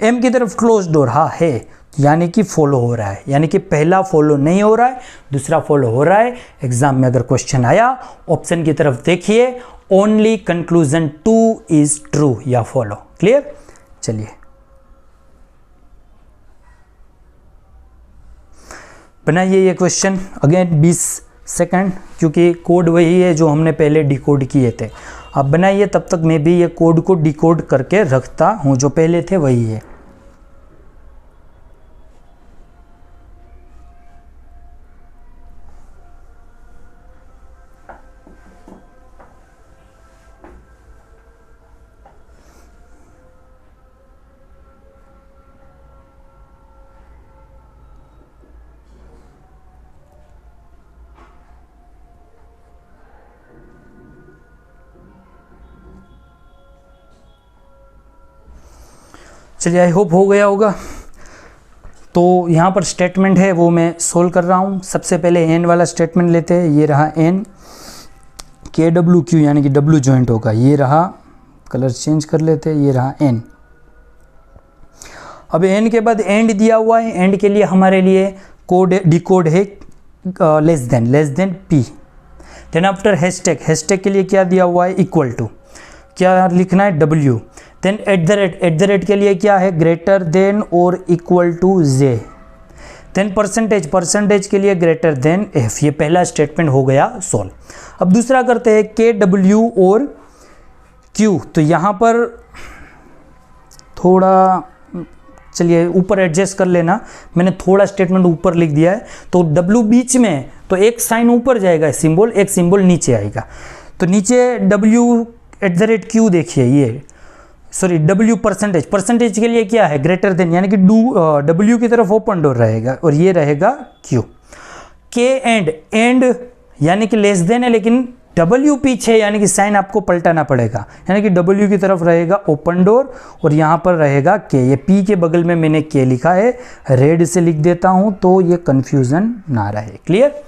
M की तरफ क्लोज डोर, हाँ है, यानी कि फॉलो हो रहा है, यानी कि पहला फॉलो नहीं हो रहा है, दूसरा फॉलो हो रहा है। एग्जाम में अगर क्वेश्चन आया ऑप्शन की तरफ देखिए, ओनली कंक्लूजन 2 इज ट्रू या फॉलो। क्लियर, चलिए बनाइए ये क्वेश्चन। अगेन 20 सेकंड, क्योंकि कोड वही है जो हमने पहले डिकोड किए थे। आप बनाइए, तब तक मैं भी ये कोड को डिकोड करके रखता हूँ, जो पहले थे वही है। चलिए आई होप हो गया होगा। तो यहाँ पर स्टेटमेंट है वो मैं सोल्व कर रहा हूँ। सबसे पहले एन वाला स्टेटमेंट लेते हैं। ये रहा एन, KW यानी कि W जॉइंट होगा। ये रहा, कलर चेंज कर लेते हैं, ये रहा एन। अब एन के बाद एंड दिया हुआ है, एंड के लिए हमारे लिए कोड डिकोड है less than P. Then after hashtag, hashtag के लिए क्या दिया हुआ है, इक्वल टू, क्या लिखना है, W. Then at the rate के लिए क्या है, ग्रेटर देन और equal to J. Then percentage, percentage के लिए ग्रेटर देन एफ। ये पहला स्टेटमेंट हो गया सॉल्व। अब दूसरा करते हैं के, डब्ल्यू और क्यू। तो यहाँ पर थोड़ा चलिए ऊपर एडजस्ट कर लेना, मैंने थोड़ा स्टेटमेंट ऊपर लिख दिया है। तो डब्ल्यू बीच में है तो एक साइन ऊपर जाएगा सिंबल, एक सिंबल नीचे आएगा। तो नीचे W eight the rate Q देखिए, ये सॉरी डब्ल्यू परसेंटेज, परसेंटेज के लिए क्या है, ग्रेटर देन, यानी कि डब्ल्यू की तरफ ओपन डोर रहेगा और ये रहेगा क्यू। के एंड, एंड यानी कि लेस देन है लेकिन डब्ल्यू पीछे, यानी कि साइन आपको पलटाना पड़ेगा, यानी कि डब्ल्यू की तरफ रहेगा ओपन डोर और यहाँ पर रहेगा के। ये पी के बगल में मैंने के लिखा है, रेड से लिख देता हूँ तो ये कंफ्यूजन ना रहे। क्लियर?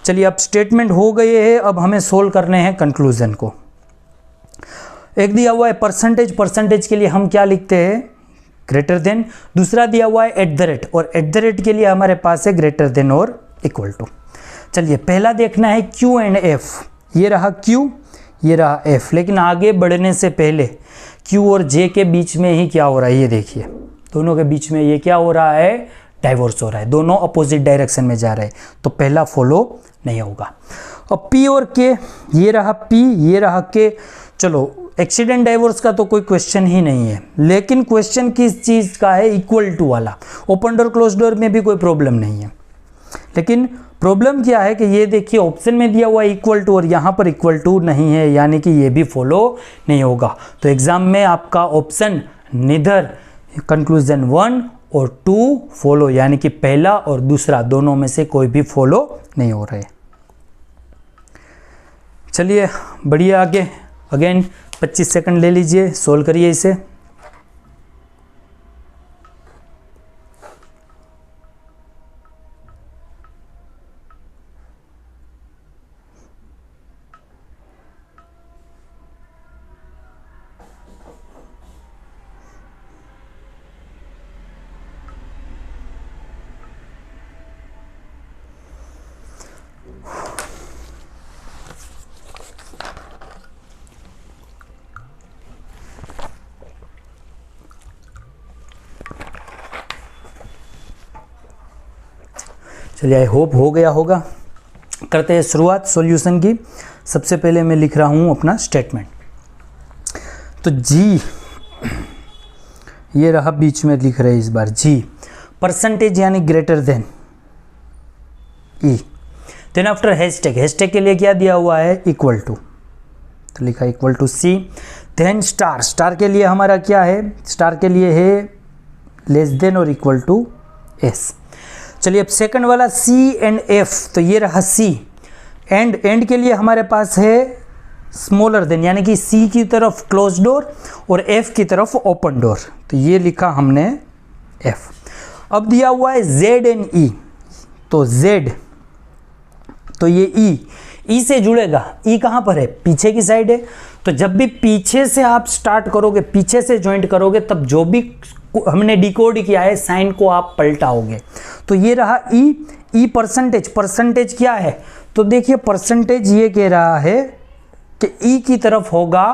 चलिए अब स्टेटमेंट हो गए हैं, अब हमें सोल्व करने हैं कंक्लूजन को। एक दिया हुआ है परसेंटेज, परसेंटेज के लिए हम क्या लिखते हैं, ग्रेटर देन। दूसरा दिया हुआ है एट द रेट, और एट द रेट के लिए हमारे पास है ग्रेटर देन और इक्वल टू। चलिए पहला देखना है क्यू एंड एफ। ये रहा क्यू, ये रहा एफ, लेकिन आगे बढ़ने से पहले क्यू और जे के बीच में ही क्या हो रहा है, ये देखिए दोनों के बीच में ये क्या हो रहा है, डाइवोर्स हो रहा है, दोनों अपोजिट डायरेक्शन में जा रहे हैं, तो पहला फॉलो नहीं होगा। अब पी और के, ये रहा पी, ये रहा के। चलो एक्सीडेंट डाइवोर्स का तो कोई क्वेश्चन ही नहीं है, लेकिन क्वेश्चन किस चीज़ का है, इक्वल टू वाला। ओपन डोर क्लोज डोर में भी कोई प्रॉब्लम नहीं है, लेकिन प्रॉब्लम क्या है कि ये देखिए ऑप्शन में दिया हुआ है इक्वल टू और यहाँ पर इक्वल टू नहीं है, यानी कि ये भी फॉलो नहीं होगा। तो एग्जाम में आपका ऑप्शन निदर कंक्लूजन 1 और 2 फॉलो, यानी कि पहला और दूसरा दोनों में से कोई भी फॉलो नहीं हो रहे। चलिए बढ़िया, आगे अगेन 25 सेकंड ले लीजिए, सोल्व करिए इसे। चलिए आई होप हो गया होगा। करते हैं शुरुआत सॉल्यूशन की। सबसे पहले मैं लिख रहा हूँ अपना स्टेटमेंट। तो जी, ये रहा बीच में लिख रहे इस बार जी, परसेंटेज यानी greater than E. Then after hashtag, hashtag के लिए क्या दिया हुआ है, इक्वल टू, तो लिखा equal to C. Then star, star के लिए हमारा क्या है, स्टार के लिए है लेस देन और इक्वल टू एस। चलिए अब सेकंड वाला सी एंड एफ, तो ये रहा सी। एंड, एंड के लिए हमारे पास है स्मॉलर देन, यानी कि सी की तरफ क्लोज डोर और एफ की तरफ ओपन डोर, तो ये लिखा हमने एफ। अब दिया हुआ है जेड एंड ई, तो जेड, तो ये ई से जुड़ेगा। ई कहाँ पर है, पीछे की साइड है, तो जब भी पीछे से आप स्टार्ट करोगे, पीछे से ज्वाइंट करोगे, तब जो भी हमने डिकोड किया है साइन को आप पलटाओगे। तो ये रहा ई परसेंटेज, परसेंटेज क्या है, तो देखिए परसेंटेज ये कह रहा है कि ई की तरफ होगा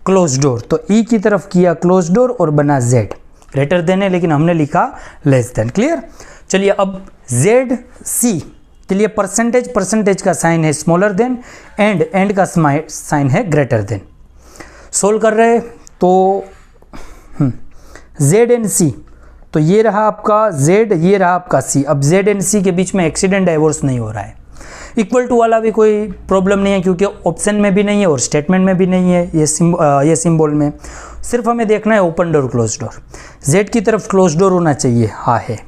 क्लोज डोर, तो ई की तरफ किया क्लोज डोर और बना जेड। ग्रेटर देन है लेकिन हमने लिखा लेस देन। क्लियर? चलिए अब जेड सी के लिए परसेंटेज, परसेंटेज का साइन है स्मॉलर देन, एंड का साइन है ग्रेटर देन। सोल्व कर रहे तो जेड एंड सी, तो ये रहा आपका जेड, ये रहा आपका सी। अब जेड एंड सी के बीच में एक्सीडेंट डाइवोर्स नहीं हो रहा है। इक्वल टू वाला भी कोई प्रॉब्लम नहीं है, क्योंकि ऑप्शन में भी नहीं है और स्टेटमेंट में भी नहीं है, ये सिंबल में। सिर्फ हमें देखना है open door close door. Z की तरफ क्लोज डोर होना चाहिए, हाँ है,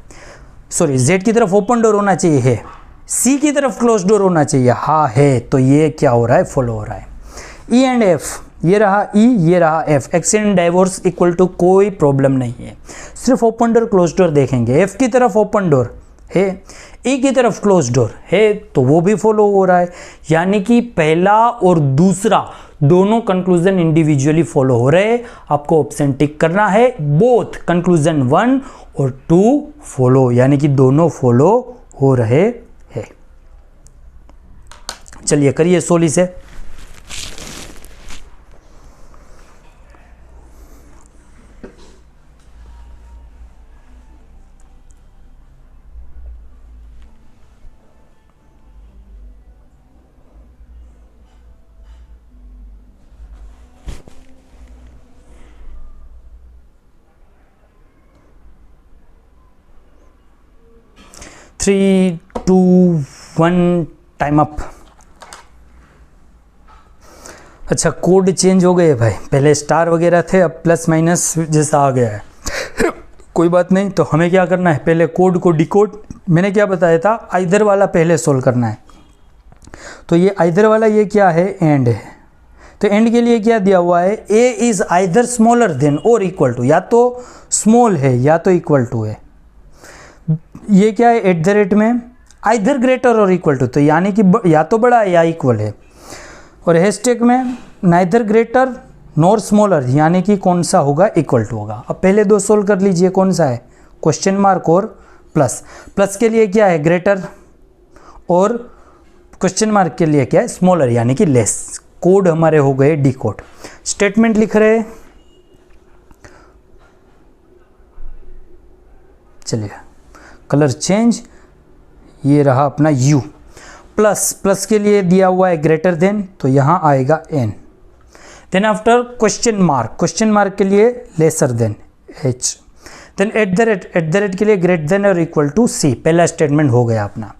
सॉरी जेड की तरफ ओपन डोर होना चाहिए, है। सी की तरफ क्लोज डोर होना चाहिए, हाँ है, तो ये क्या हो रहा है, फॉलो हो रहा है। ई एंड एफ, ये रहा ई, ये रहा F, accident divorce equal to कोई प्रॉब्लम नहीं है। सिर्फ ओपन डोर क्लोज डोर देखेंगे। एफ की तरफ ओपन डोर, है, ई की तरफ क्लोज डोर है तो वो भी फॉलो हो रहा है, यानी कि पहला और दूसरा दोनों कंक्लूजन इंडिविजुअली फॉलो हो रहे हैं। आपको ऑप्शन टिक करना है, बोथ कंक्लूजन 1 और 2 फॉलो, यानी कि दोनों फॉलो हो रहे हैं। चलिए करिए सोली से। Three two one, time up. अच्छा कोड चेंज हो गए भाई, पहले स्टार वगैरह थे, अब प्लस माइनस जैसा आ गया है। कोई बात नहीं, तो हमें क्या करना है, पहले कोड को डिकोड, मैंने क्या बताया था, आइदर वाला पहले सोल्व करना है। तो ये आइदर वाला ये क्या है, एंड है। तो एंड के लिए क्या दिया हुआ है, ए इज आइदर स्मॉलर देन और इक्वल टू, या तो स्मॉल है या तो इक्वल टू है। ये क्या है, एट द रेट में आइदर ग्रेटर और इक्वल टू, तो यानी कि या तो बड़ा है या इक्वल है। और हैशटैग में नाइदर ग्रेटर नॉर स्मॉलर, यानी कि कौन सा होगा, इक्वल टू होगा। अब पहले दो सोल्व कर लीजिए, कौन सा है, क्वेश्चन मार्क और प्लस। प्लस के लिए क्या है, ग्रेटर, और क्वेश्चन मार्क के लिए क्या है, स्मॉलर, यानी कि लेस। कोड हमारे हो गए डिकोड। स्टेटमेंट लिख रहे हैं, चलिए कलर चेंज, ये रहा अपना u। प्लस, प्लस के लिए दिया हुआ है ग्रेटर देन, तो यहाँ आएगा n। Then after question mark, question mark के लिए lesser than h। Then at the rate, at the rate के लिए ग्रेटर देन और इक्वल टू c। पहला स्टेटमेंट हो गया अपना।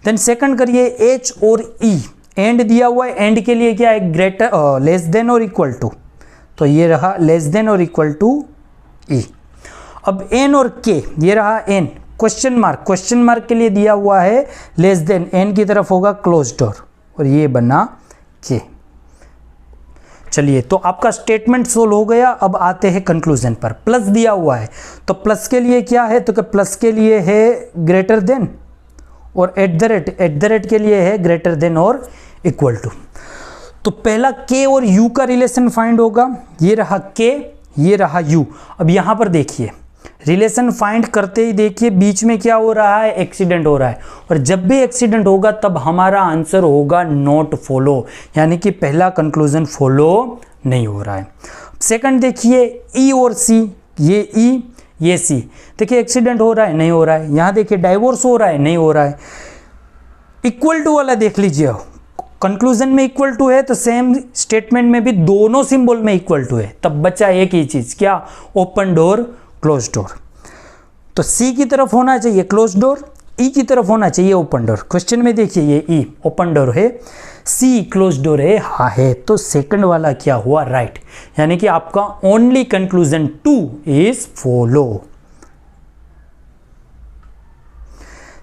देन सेकंड करिए h और e, एंड दिया हुआ है, एंड के लिए क्या है, ग्रेटर लेस देन और इक्वल टू, तो ये रहा लेस देन और इक्वल टू e। अब n और k, ये रहा n। Question mark, question mark के लिए दिया हुआ है लेस देन, n की तरफ होगा क्लोज डोर, और ये बना k। चलिए तो आपका स्टेटमेंट सोल्व हो गया। अब आते हैं कंक्लूजन पर। प्लस दिया हुआ है, तो प्लस के लिए क्या है, तो प्लस के लिए है ग्रेटर देन, और eight the rate, at the rate के लिए है ग्रेटर देन और इक्वल टू। तो पहला k और u का रिलेशन फाइंड होगा, ये रहा k, ये रहा u। अब यहाँ पर देखिए रिलेशन फाइंड करते ही देखिए बीच में क्या हो रहा है, एक्सीडेंट हो रहा है, और जब भी एक्सीडेंट होगा तब हमारा आंसर होगा नॉट फॉलो, यानी कि पहला कंक्लूजन फॉलो नहीं हो रहा है। सेकंड देखिए ई और सी, ये ई ये सी, देखिए एक्सीडेंट हो रहा है, नहीं हो रहा है। यहाँ देखिए डाइवोर्स हो रहा है, नहीं हो रहा है। इक्वल टू वाला देख लीजिए, कंक्लूजन में इक्वल टू है तो सेम स्टेटमेंट में भी दोनों सिंबल में इक्वल टू है, तब बचा एक ही चीज, क्या, ओपन डोर क्लोज डोर। तो सी की तरफ होना चाहिए क्लोज डोर, ई की तरफ होना चाहिए ओपन डोर। क्वेश्चन में देखिए ये ई ओपन डोर है, सी क्लोज डोर है, हाँ है, तो सेकंड वाला क्या हुआ, राइट, यानी कि आपका ओनली कंक्लूजन 2 इज फॉलो।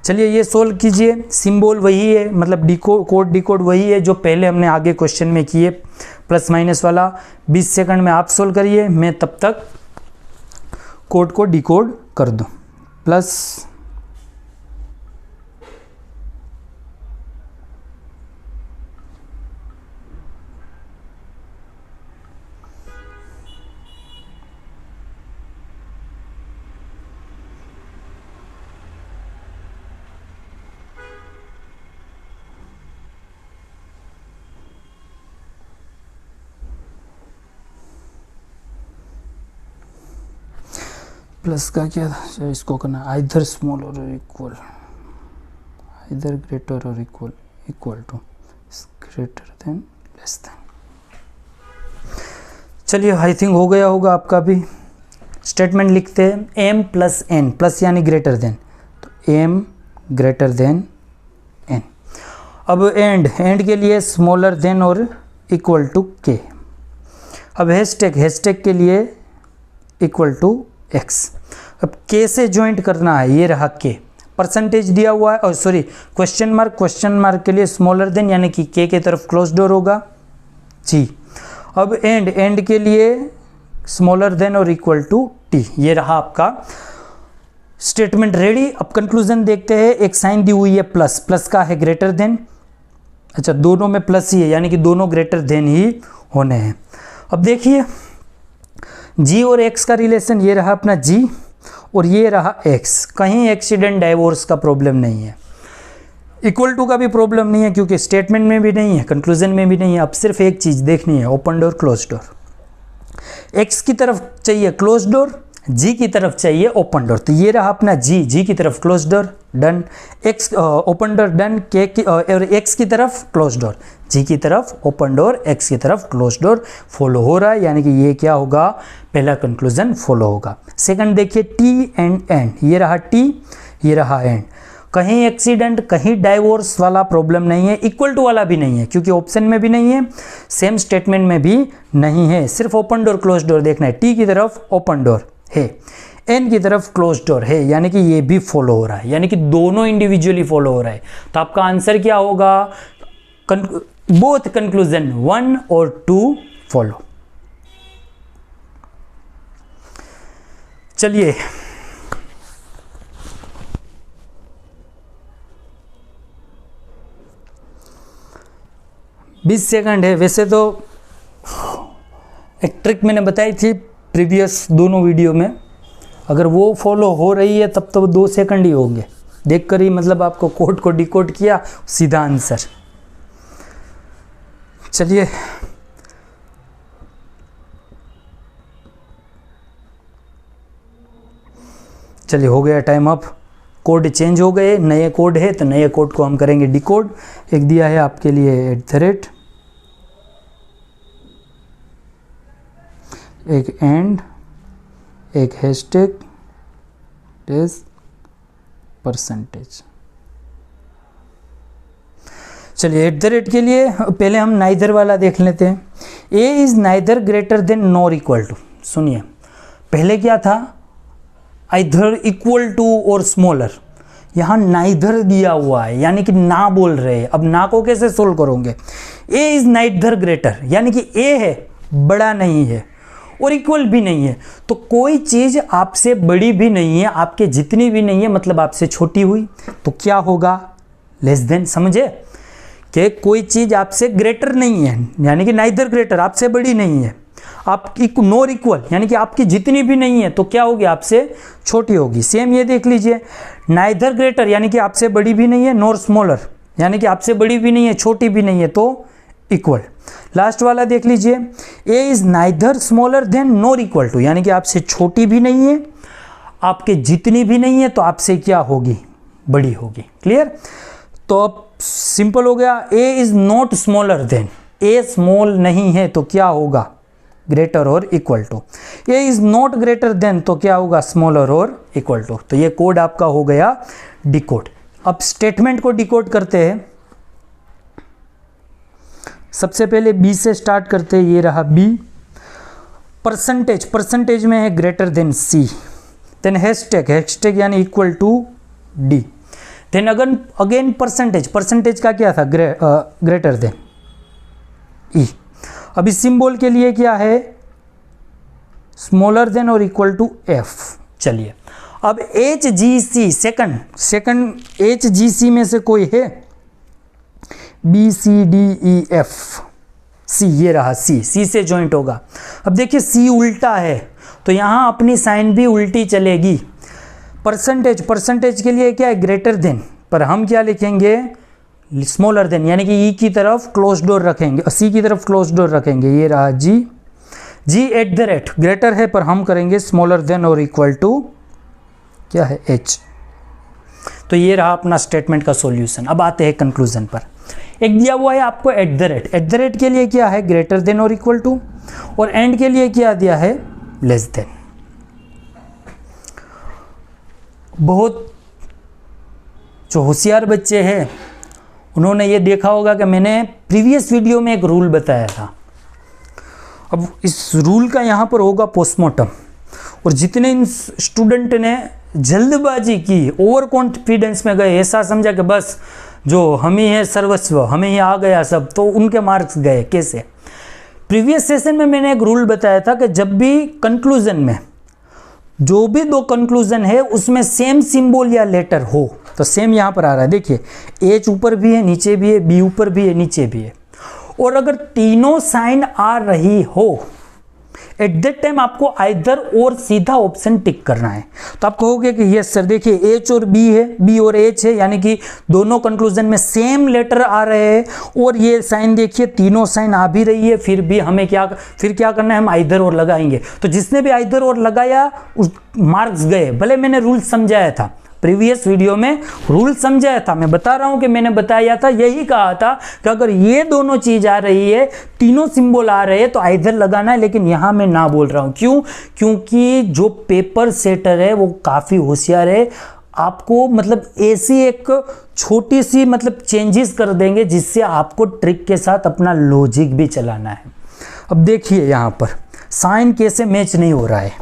चलिए ये सोल्व कीजिए। सिंबल वही है, मतलब कोड डिकोड वही है जो पहले हमने आगे क्वेश्चन में किए, प्लस माइनस वाला। 20 सेकंड में आप सोल्व करिए, मैं तब तक कोड को डिकोड कर दूं। प्लस प्लस का क्या था, इसको करना आइदर स्मॉल और इक्वल, आइदर ग्रेटर और equal, equal to, greater than, less than. चलिए आई थिंक हो गया होगा आपका भी। स्टेटमेंट लिखते हैं, m प्लस n, प्लस यानी ग्रेटर देन, तो m ग्रेटर देन n। अब एंड, एंड के लिए स्मॉलर देन और इक्वल टू k। अब हैशटैग, हैशटैग के लिए इक्वल टू x। अब k से ज्वाइंट करना है, ये रहा k, परसेंटेज दिया हुआ है, और sorry question mark, question mark के लिए स्मॉलर देन, यानी कि k के तरफ क्लोज डोर होगा जी। अब एंड, एंड के लिए स्मॉलर देन और इक्वल टू t, ये रहा आपका स्टेटमेंट रेडी। अब कंक्लूजन देखते हैं। एक साइन दी हुई है प्लस, प्लस का है ग्रेटर देन, अच्छा दोनों में प्लस ही है यानी कि दोनों ग्रेटर देन ही होने हैं। अब देखिए जी और एक्स का रिलेशन, ये रहा अपना जी और ये रहा एक्स, कहीं एक्सीडेंट डाइवोर्स का प्रॉब्लम नहीं है, इक्वल टू का भी प्रॉब्लम नहीं है क्योंकि स्टेटमेंट में भी नहीं है, कंक्लूजन में भी नहीं है। अब सिर्फ एक चीज़ देखनी है, open door close door. X की तरफ चाहिए क्लोज डोर, जी की तरफ चाहिए ओपन डोर, तो ये रहा अपना जी, जी की तरफ close door done, x open door done, के की और एक्स की तरफ क्लोज डोर, जी की तरफ ओपन डोर, एक्स की तरफ क्लोज डोर फॉलो हो रहा है, यानी कि ये क्या होगा, पहला कंक्लूजन फॉलो होगा। सेकंड देखिए टी एंड एंड, ये रहा टी, ये रहा एंड, कहीं एक्सीडेंट कहीं डाइवोर्स वाला प्रॉब्लम नहीं है, इक्वल टू वाला भी नहीं है क्योंकि ऑप्शन में भी नहीं है, सेम स्टेटमेंट में भी नहीं है, सिर्फ ओपन डोर क्लोज डोर देखना है। टी की तरफ ओपन डोर है, एन की तरफ क्लोज डोर है, यानी कि ये भी फॉलो हो रहा है, यानी कि दोनों इंडिविजुअली फॉलो हो रहा है। तो आपका आंसर क्या होगा, बोथ कंक्लूजन 1 और 2 फॉलो। चलिए बीस सेकंड है। वैसे तो एक ट्रिक मैंने बताई थी प्रीवियस दोनों वीडियो में, अगर वो फॉलो हो रही है तब तो 2 सेकंड ही होंगे, देखकर ही मतलब आपको कोड को डिकोड किया, सीधा आंसर। चलिए चलिए हो गया टाइम अप, कोड चेंज हो गए, नए कोड है तो नए कोड को हम करेंगे डिकोड। एक दिया है आपके लिए @ एक एंड, एक हैशटैग %। चलिए @ के लिए पहले हम नाइदर वाला देख लेते हैं। A is neither greater than nor equal to, सुनिए पहले क्या था, आइदर इक्वल टू और स्मॉलर, यहाँ नाइदर दिया हुआ है यानी कि ना बोल रहे हैं। अब ना को कैसे सोल्व करोगे, ए इज नाइदर ग्रेटर यानी कि ए है बड़ा नहीं है और इक्वल भी नहीं है, तो कोई चीज़ आपसे बड़ी भी नहीं है, आपके जितनी भी नहीं है, मतलब आपसे छोटी हुई, तो क्या होगा, लेस देन। समझे कि कोई चीज़ आपसे ग्रेटर नहीं है यानी कि नाइदर ग्रेटर, आपसे बड़ी नहीं है, आपकी नॉर इक्वल यानी कि आपकी जितनी भी नहीं है, तो क्या होगी, आपसे छोटी होगी। सेम ये देख लीजिए, नाइदर ग्रेटर यानी कि आपसे बड़ी भी नहीं है, नॉर स्मॉलर यानी कि आपसे बड़ी भी नहीं है छोटी भी नहीं है, तो इक्वल। लास्ट वाला देख लीजिए, A is neither smaller than nor equal to यानी कि आपसे छोटी भी नहीं है, आपके जितनी भी नहीं है, तो आपसे क्या होगी, बड़ी होगी। क्लियर, तो अब सिंपल हो गया, A is not smaller than, A small नहीं है तो क्या होगा, ग्रेटर और equal to. A is not greater than तो क्या होगा, स्मॉलर और इक्वल टू। तो ये कोड आपका हो गया डिकोड। अब स्टेटमेंट को डिकोड करते हैं। सबसे पहले बी से स्टार्ट करते हैं, ये रहा बी, परसेंटेज, परसेंटेज में है greater than C, then hashtag, hashtag यानी equal to D, then again percentage, percentage का क्या था, ग्रेटर देन ई। अभी सिंबल के लिए क्या है, स्मॉलर देन और इक्वल टू एफ। चलिए अब H G C, second H G C में से कोई है, B C D E F, C, ये रहा सी, सी से जॉइंट होगा। अब देखिए सी उल्टा है तो यहाँ अपनी साइन भी उल्टी चलेगी। परसेंटेज, परसेंटेज के लिए क्या है, ग्रेटर देन, पर हम क्या लिखेंगे, स्मॉलर देन यानी कि ई की तरफ क्लोज डोर रखेंगे, सी की तरफ क्लोज डोर रखेंगे। ये रहा जी, जी @ ग्रेटर है पर हम करेंगे स्मॉलर देन और इक्वल टू क्या है, एच। तो ये रहा अपना स्टेटमेंट का सॉल्यूशन। अब आते हैं कंक्लूजन पर। एक दिया हुआ है आपको @ के लिए क्या है, ग्रेटर देन और इक्वल टू, और एंड के लिए क्या दिया है, लेस देन। बहुत जो होशियार बच्चे हैं उन्होंने ये देखा होगा कि मैंने प्रीवियस वीडियो में एक रूल बताया था। अब इस रूल का यहाँ पर होगा पोस्टमार्टम, और जितने स्टूडेंट ने जल्दबाजी की, ओवर कॉन्फिडेंस में गए, ऐसा समझा कि बस जो हम ही है सर्वस्व, हमें ही आ गया सब, तो उनके मार्क्स गए। कैसे, प्रीवियस सेशन में मैंने एक रूल बताया था कि जब भी कंक्लूजन में जो भी दो कंक्लूजन है उसमें सेम सिंबल या लेटर हो, तो सेम यहाँ पर आ रहा है, देखिए एच ऊपर भी है नीचे भी है, बी ऊपर भी है नीचे भी है, और अगर तीनों साइन आ रही हो एट दैट टाइम आपको आइदर और सीधा ऑप्शन टिक करना है। तो आप कहोगे कि यस सर, देखिए एच और बी है, बी और एच है, यानी कि दोनों कंक्लूजन में सेम लेटर आ रहे हैं, और ये साइन देखिए तीनों साइन आ भी रही है, फिर भी हमें क्या करना है, हम आइदर और लगाएंगे। तो जिसने भी आइदर और लगाया उस मार्क्स गए, भले मैंने रूल समझाया था प्रीवियस वीडियो में, रूल समझाया था, मैं बता रहा हूं कि मैंने बताया था, यही कहा था कि अगर ये दोनों चीज आ रही है, तीनों सिंबल आ रहे हैं, तो आइदर लगाना है। लेकिन यहां मैं ना बोल रहा हूं, क्यों? क्योंकि जो पेपर सेटर है वो काफी होशियार है, आपको मतलब ऐसी एक छोटी सी मतलब चेंजेस कर देंगे जिससे आपको ट्रिक के साथ अपना लॉजिक भी चलाना है। अब देखिए यहां पर साइन कैसे मैच नहीं हो रहा है,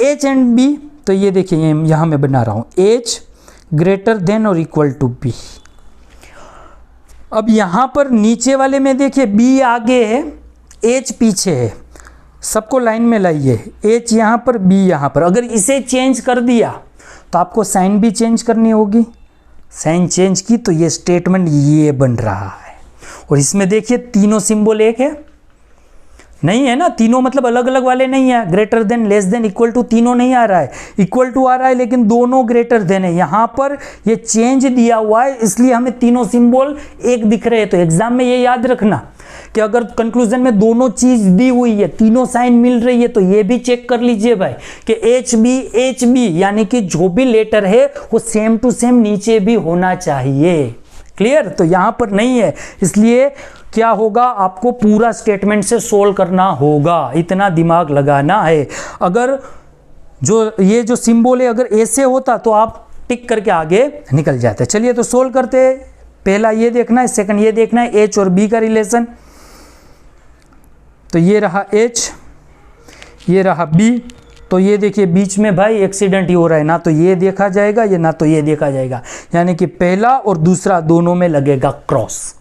एच एंड बी, तो ये देखिए यहां मैं बना रहा हूं H ग्रेटर देन और इक्वल टू B। अब यहां पर नीचे वाले में देखिए B आगे है, H पीछे है, सबको लाइन में लाइए, H यहां पर B यहां पर। अगर इसे चेंज कर दिया तो आपको साइन भी चेंज करनी होगी, साइन चेंज की तो ये स्टेटमेंट ये बन रहा है। और इसमें देखिए तीनों सिंबल एक है, नहीं है ना, तीनों मतलब अलग अलग वाले नहीं है, greater than, less than, equal to तीनों नहीं आ रहा है, इक्वल टू आ रहा है लेकिन दोनों ग्रेटर देन है। यहां पर ये चेंज दिया हुआ है इसलिए हमें तीनों सिंबल एक दिख रहे हैं। तो एग्जाम में ये याद रखना कि अगर कंक्लूजन में दोनों चीज दी हुई है, तीनों साइन मिल रही है, तो ये भी चेक कर लीजिए भाई कि एच बी यानी कि जो भी लेटर है वो सेम टू सेम नीचे भी होना चाहिए। क्लियर? तो यहां पर नहीं है, इसलिए क्या होगा, आपको पूरा स्टेटमेंट से सोल्व करना होगा, इतना दिमाग लगाना है। अगर ये जो सिंबल है अगर ऐसे होता तो आप टिक करके आगे निकल जाते। चलिए तो सोल्व करते हैं। पहला ये देखना है, सेकंड ये देखना है, एच और बी का रिलेशन। तो ये रहा एच, ये रहा बी, तो ये देखिए बीच में भाई एक्सीडेंट ही हो रहा है, ना तो ये देखा जाएगा या ना तो ये देखा जाएगा, यानी कि पहला और दूसरा दोनों में लगेगा क्रॉस।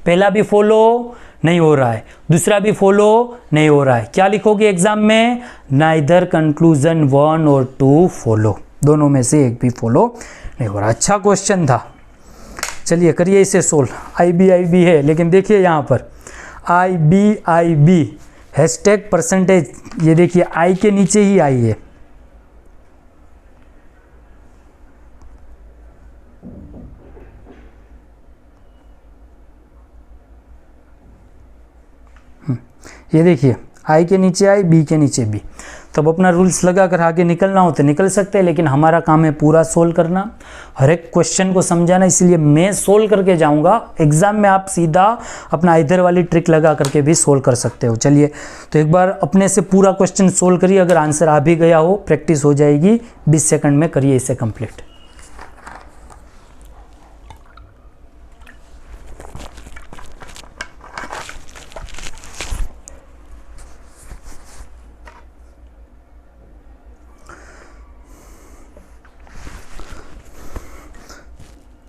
पहला भी फॉलो नहीं हो रहा है, दूसरा भी फॉलो नहीं हो रहा है, क्या लिखोगे एग्जाम में? नाइदर कंक्लूजन 1 और 2 फॉलो, दोनों में से एक भी फॉलो नहीं हो रहा। अच्छा क्वेश्चन था, चलिए करिए इसे सोल्व। आई बी है, लेकिन देखिए यहाँ पर आई बी हैशटैग परसेंटेज, ये देखिए आई के नीचे ही आई है, ये देखिए आई के नीचे आई, बी के नीचे बी। तब अपना रूल्स लगा कर आगे निकलना हो तो निकल सकते हैं, लेकिन हमारा काम है पूरा सोल्व करना, हर एक क्वेश्चन को समझाना, इसलिए मैं सोल्व करके जाऊंगा। एग्जाम में आप सीधा अपना इधर वाली ट्रिक लगा करके भी सोल्व कर सकते हो। चलिए तो एक बार अपने से पूरा क्वेश्चन सोल्व करिए, अगर आंसर आ भी गया हो प्रैक्टिस हो जाएगी, 20 सेकंड में करिए इसे कंप्लीट।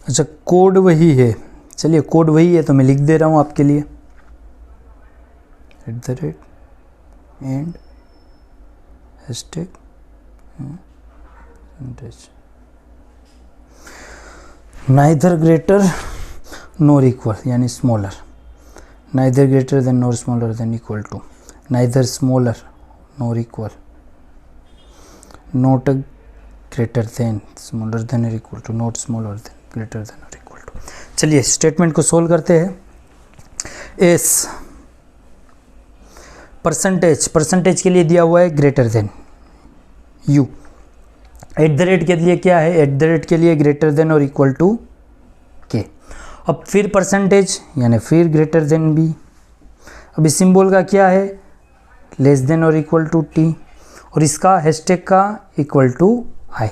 अच्छा कोड वही है, चलिए कोड वही है तो मैं लिख दे रहा हूँ आपके लिए, @ and hashtag neither greater nor equal यानी smaller, neither greater than nor smaller than equal to, neither smaller nor equal, not greater than smaller than और equal to, not smaller than greater than और इक्वल टू। चलिए स्टेटमेंट को सोल्व करते हैं। एस परसेंटेज के लिए दिया हुआ है ग्रेटर देन, यू @ के लिए क्या है, @ के लिए ग्रेटर देन और इक्वल टू के। अब फिर परसेंटेज यानी फिर ग्रेटर देन बी। अब इस सिंबल का क्या है, लेस देन और इक्वल टू टी, और इसका हैशटैग का इक्वल टू आई।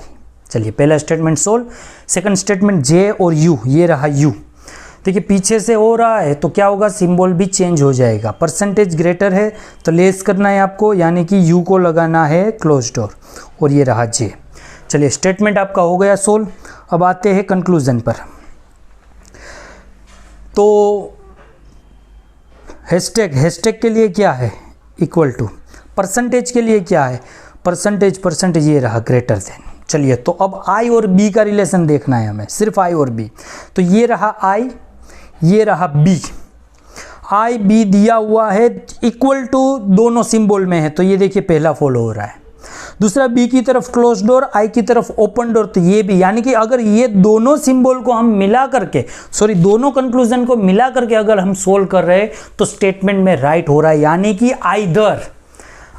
चलिए पहला स्टेटमेंट सोल्व। सेकंड स्टेटमेंट जे और यू, ये रहा यू, देखिए पीछे से हो रहा है तो क्या होगा, सिंबल भी चेंज हो जाएगा। परसेंटेज ग्रेटर है तो लेस करना है आपको, यानी कि यू को लगाना है क्लोज डोर, और ये रहा जे। चलिए स्टेटमेंट आपका हो गया सोल्व। अब आते हैं कंक्लूजन पर। तो हैशटैग के लिए क्या है, इक्वल टू। परसेंटेज के लिए क्या है, परसेंटेज ये रहा ग्रेटर देन। चलिए तो अब आई और बी का रिलेशन देखना है हमें, सिर्फ आई और बी। तो ये रहा आई, ये रहा बी। आई बी दिया हुआ है इक्वल टू, दोनों सिंबल में है, तो ये देखिए पहला फॉलो हो रहा है। दूसरा बी की तरफ क्लोज डोर, आई की तरफ ओपन डोर, तो ये भी, यानी कि अगर ये दोनों सिंबल को हम मिला करके, दोनों कंक्लूजन को मिला करके अगर हम सोल्व कर रहे हैं तो स्टेटमेंट में राइट हो रहा है, यानी कि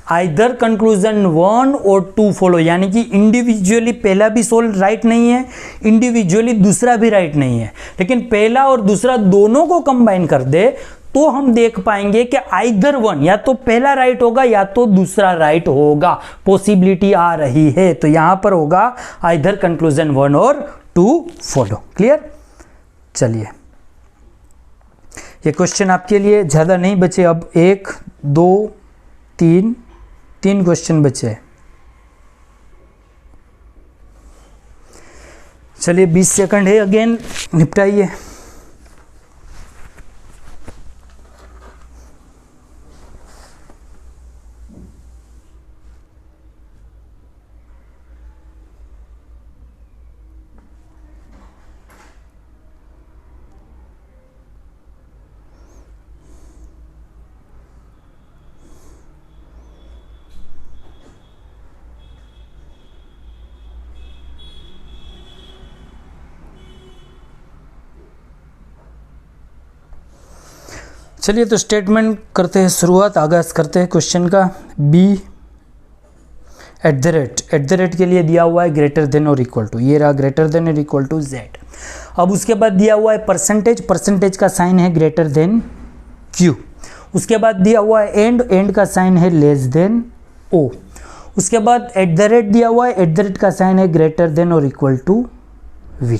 आइदर कंक्लूजन 1 और 2 फॉलो, यानी कि इंडिविजुअली पहला भी सोल्व राइट नहीं है, इंडिविजुअली दूसरा भी राइट नहीं है, लेकिन पहला और दूसरा दोनों को कंबाइन कर दे तो हम देख पाएंगे कि आइदर वन, या तो पहला राइट होगा या तो दूसरा राइट होगा, पॉसिबिलिटी आ रही है। तो यहां पर होगा आइदर कंक्लूजन 1 और 2 फॉलो। क्लियर? चलिए ये क्वेश्चन आपके लिए ज्यादा नहीं बचे, अब 1 2 3 क्वेश्चन बचे। चलिए 20 सेकंड है, अगेन निपटाइए। चलिए तो स्टेटमेंट करते हैं शुरुआत, आगाज करते हैं क्वेश्चन का। बी एट द रेट के लिए दिया हुआ है ग्रेटर देन और इक्वल टू, ये रहा ग्रेटर देन और इक्वल टू जेड। अब उसके बाद दिया हुआ है परसेंटेज का साइन है ग्रेटर देन क्यू। उसके बाद दिया हुआ है एंड का साइन है लेस देन ओ। उसके बाद एट द रेट दिया हुआ है, एट द रेट का साइन है ग्रेटर देन और इक्वल टू वी।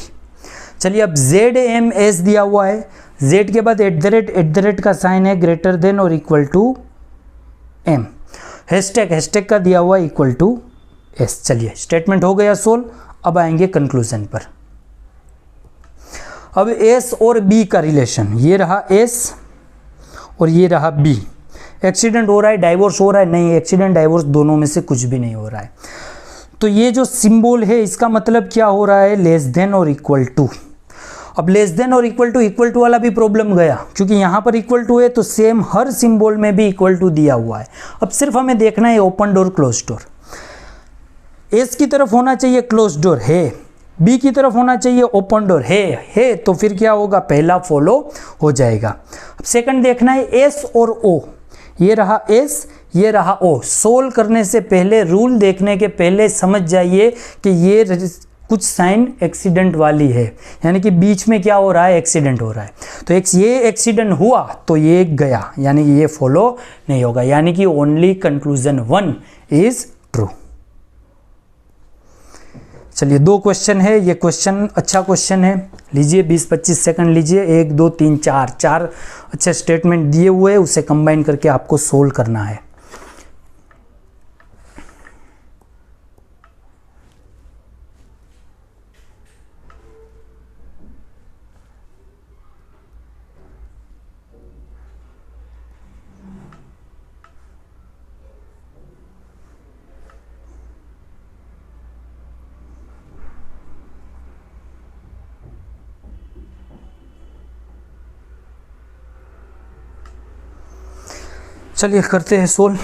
चलिए अब जेड एम एस दिया हुआ है, जेड के बाद एट द रेट का साइन है ग्रेटर देन और इक्वल टू एम। हैशटैग का दिया हुआ इक्वल टू एस। चलिए स्टेटमेंट हो गया सोल्व। अब आएंगे कंक्लूजन पर। अब एस और बी का रिलेशन, ये रहा एस और ये रहा बी। एक्सीडेंट हो रहा है, डाइवोर्स हो रहा है? नहीं, एक्सीडेंट डाइवोर्स दोनों में से कुछ भी नहीं हो रहा है। तो ये जो सिंबल है इसका मतलब क्या हो रहा है? लेस देन और इक्वल टू। अब लेस देन और इक्वल टू वाला भी प्रॉब्लम गया, क्योंकि यहाँ पर इक्वल टू है तो सेम हर सिंबल में भी इक्वल टू दिया हुआ है। अब सिर्फ हमें देखना है open door close door. S की तरफ होना चाहिए क्लोज डोर, है। बी की तरफ होना चाहिए ओपन डोर, है। तो फिर क्या होगा? पहला फॉलो हो जाएगा। अब सेकंड देखना है एस और ओ, ये रहा एस, ये रहा ओ। सोल्व करने से पहले, रूल देखने के पहले समझ जाइए कि ये कुछ साइन एक्सीडेंट वाली है, यानी कि बीच में क्या हो रहा है? एक्सीडेंट हो रहा है। तो ये एक्सीडेंट हुआ तो ये गया, यानी कि ये फॉलो नहीं होगा, यानी कि ओनली कंक्लूजन 1 इज ट्रू। चलिए 2 क्वेश्चन है, ये क्वेश्चन अच्छा क्वेश्चन है, लीजिए 20-25 सेकंड लीजिए। 1 2 3 4 अच्छे स्टेटमेंट दिए हुए हैं, उसे कंबाइन करके आपको सोल्व करना है। चलिए करते हैं सोल्व।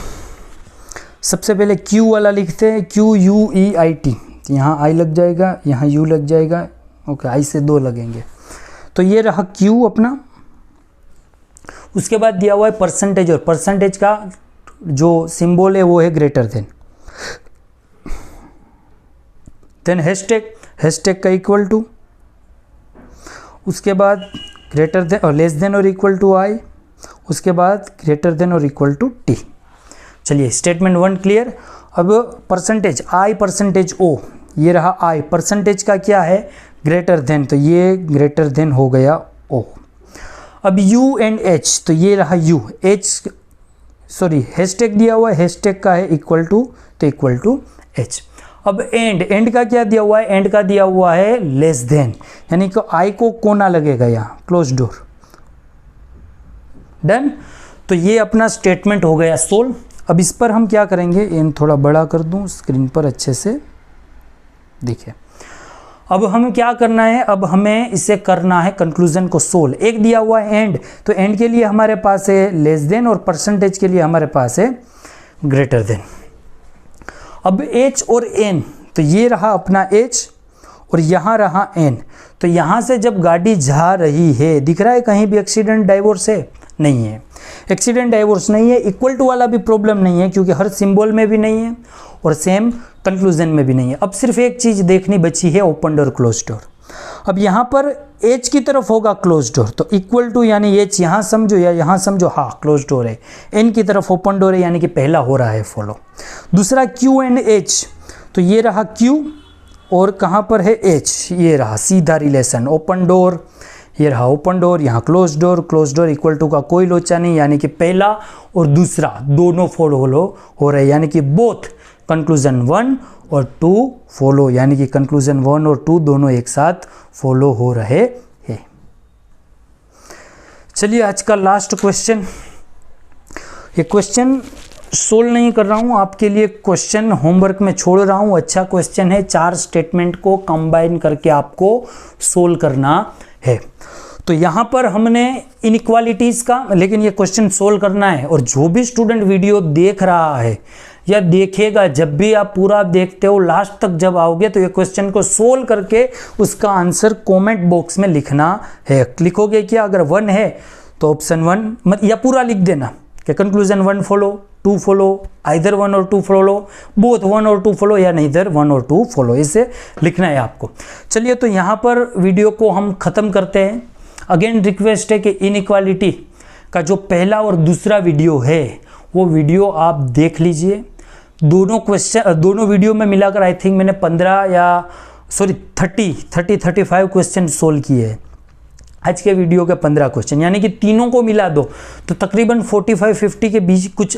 सबसे पहले Q वाला लिखते हैं, QUEIT। यहाँ I लग जाएगा, यहाँ U लग जाएगा, ओके, I से 2 लगेंगे। तो ये रहा Q अपना। उसके बाद दिया हुआ है परसेंटेज, और परसेंटेज का जो सिंबल है वो है ग्रेटर देन हैशटैग का इक्वल टू। उसके बाद ग्रेटर देन और लेस देन और इक्वल टू I। उसके बाद ग्रेटर देन और इक्वल टू टी। चलिए स्टेटमेंट 1 क्लियर। अब परसेंटेज I परसेंटेज O, ये रहा I, परसेंटेज का क्या है? ग्रेटर देन, तो ये ग्रेटर देन हो गया O। अब U एंड H, तो ये रहा U, हैशटैग दिया हुआ है, हैशटैग का है इक्वल टू, तो इक्वल टू H। अब एंड का क्या दिया हुआ है? एंड का दिया हुआ है लेस देन, यानी कि I को कोना लगेगा यहाँ, क्लोज डोर। डन। तो ये अपना स्टेटमेंट हो गया सोल्व। अब इस पर हम क्या करेंगे, एन थोड़ा बड़ा कर दूं स्क्रीन पर अच्छे से दिखे। अब हमें क्या करना है, अब हमें इसे करना है कंक्लूजन को सोल्व। एक दिया हुआ है एंड, तो एंड के लिए हमारे पास है लेस देन और परसेंटेज के लिए हमारे पास है ग्रेटर देन। अब एच और एन, तो ये रहा अपना एच और यहाँ रहा एन। तो यहाँ से जब गाड़ी जा रही है, दिख रहा है कहीं भी एक्सीडेंट डाइवोर्स है? नहीं है, एक्सीडेंट डाइवोर्स नहीं है। इक्वल टू वाला भी प्रॉब्लम नहीं है क्योंकि हर सिंबल में भी नहीं है और सेम कंक्लूजन में भी नहीं है। अब सिर्फ एक चीज़ देखनी बची है, ओपन डोर क्लोज डोर। अब यहाँ पर एच की तरफ होगा क्लोज डोर, तो इक्वल टू यानी एच यहाँ समझो या यहाँ समझो, हाँ क्लोज डोर है। एन की तरफ ओपन डोर है यानी कि पहला हो रहा है फॉलो। दूसरा क्यू एंड एच, तो ये रहा क्यू और कहाँ पर है एच, ये रहा सीधा रिलेशन। ओपन डोर, ये रहा ओपन डोर, यहाँ क्लोज डोर इक्वल टू का कोई लोचा नहीं, यानी कि पहला और दूसरा दोनों फॉलो हो रहे, यानी कि बोथ कंक्लूजन 1 और 2 फॉलो, यानी कि कंक्लूजन 1 और 2 दोनों एक साथ फॉलो हो रहे हैं। चलिए आज का लास्ट क्वेश्चन, ये क्वेश्चन सोल्व नहीं कर रहा हूँ आपके लिए, क्वेश्चन होमवर्क में छोड़ रहा हूँ। अच्छा क्वेश्चन है, 4 स्टेटमेंट को कंबाइन करके आपको सोल्व करना है। तो यहाँ पर हमने इनइक्वालिटीज़ का, लेकिन ये क्वेश्चन सोल्व करना है। और जो भी स्टूडेंट वीडियो देख रहा है या देखेगा, जब भी आप पूरा देखते हो लास्ट तक जब आओगे तो ये क्वेश्चन को सोल्व करके उसका आंसर कमेंट बॉक्स में लिखना है। लिखोगे क्या? अगर 1 है तो ऑप्शन 1 या पूरा लिख देना कि कंक्लूजन 1 फॉलो, 2 फॉलो, आइदर 1 और 2 फॉलो, बोथ 1 और 2 फॉलो या नहींदर 1 और 2 फॉलो, इसे लिखना है आपको। चलिए तो यहाँ पर वीडियो को हम ख़त्म करते हैं। अगेन रिक्वेस्ट है कि इनइक्वालिटी का जो पहला और दूसरा वीडियो है वो वीडियो आप देख लीजिए। दोनों वीडियो में मिलाकर आई थिंक मैंने 35 क्वेश्चन सोल्व किए हैं। आज के वीडियो के 15 क्वेश्चन, यानी कि तीनों को मिला दो तो तकरीबन 45-50 के बीच कुछ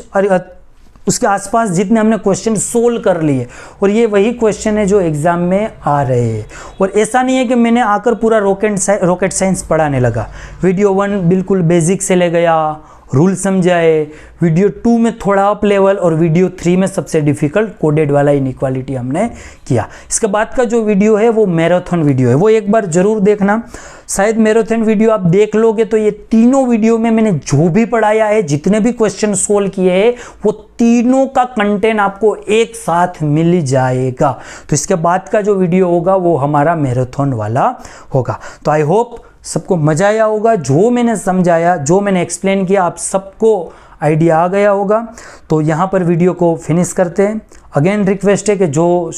उसके आसपास जितने हमने क्वेश्चन सोल्व कर लिए। और ये वही क्वेश्चन है जो एग्जाम में आ रहे हैं। और ऐसा नहीं है कि मैंने आकर पूरा रॉकेट साइंस पढ़ाने लगा। वीडियो 1 बिल्कुल बेसिक से ले गया, रूल समझाए, वीडियो 2 में थोड़ा अप लेवल और वीडियो 3 में सबसे डिफिकल्ट कोडेड वाला इनइक्वालिटी हमने किया। इसके बाद का जो वीडियो है वो मैराथन वीडियो है, वो एक बार जरूर देखना। शायद मैराथन वीडियो आप देख लोगे तो ये तीनों वीडियो में मैंने जो भी पढ़ाया है, जितने भी क्वेश्चन सोल्व किए हैं, वो तीनों का कंटेंट आपको एक साथ मिल जाएगा। तो इसके बाद का जो वीडियो होगा वो हमारा मैराथन वाला होगा। तो आई होप सबको मजा आया होगा। जो मैंने समझाया, जो मैंने एक्सप्लेन किया, आप सबको आइडिया आ गया होगा। तो यहाँ पर वीडियो को फिनिश करते हैं। अगेन रिक्वेस्ट है कि जो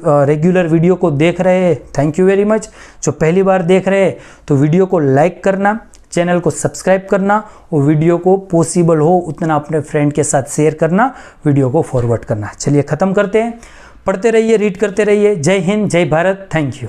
रेगुलर वीडियो को देख रहे हैं, थैंक यू वेरी मच। जो पहली बार देख रहे हैं तो वीडियो को लाइक करना, चैनल को सब्सक्राइब करना और वीडियो को पॉसिबल हो उतना अपने फ्रेंड के साथ शेयर करना, वीडियो को फॉरवर्ड करना। चलिए ख़त्म करते हैं। पढ़ते रहिए, रीड करते रहिए। जय हिंद, जय भारत, थैंक यू।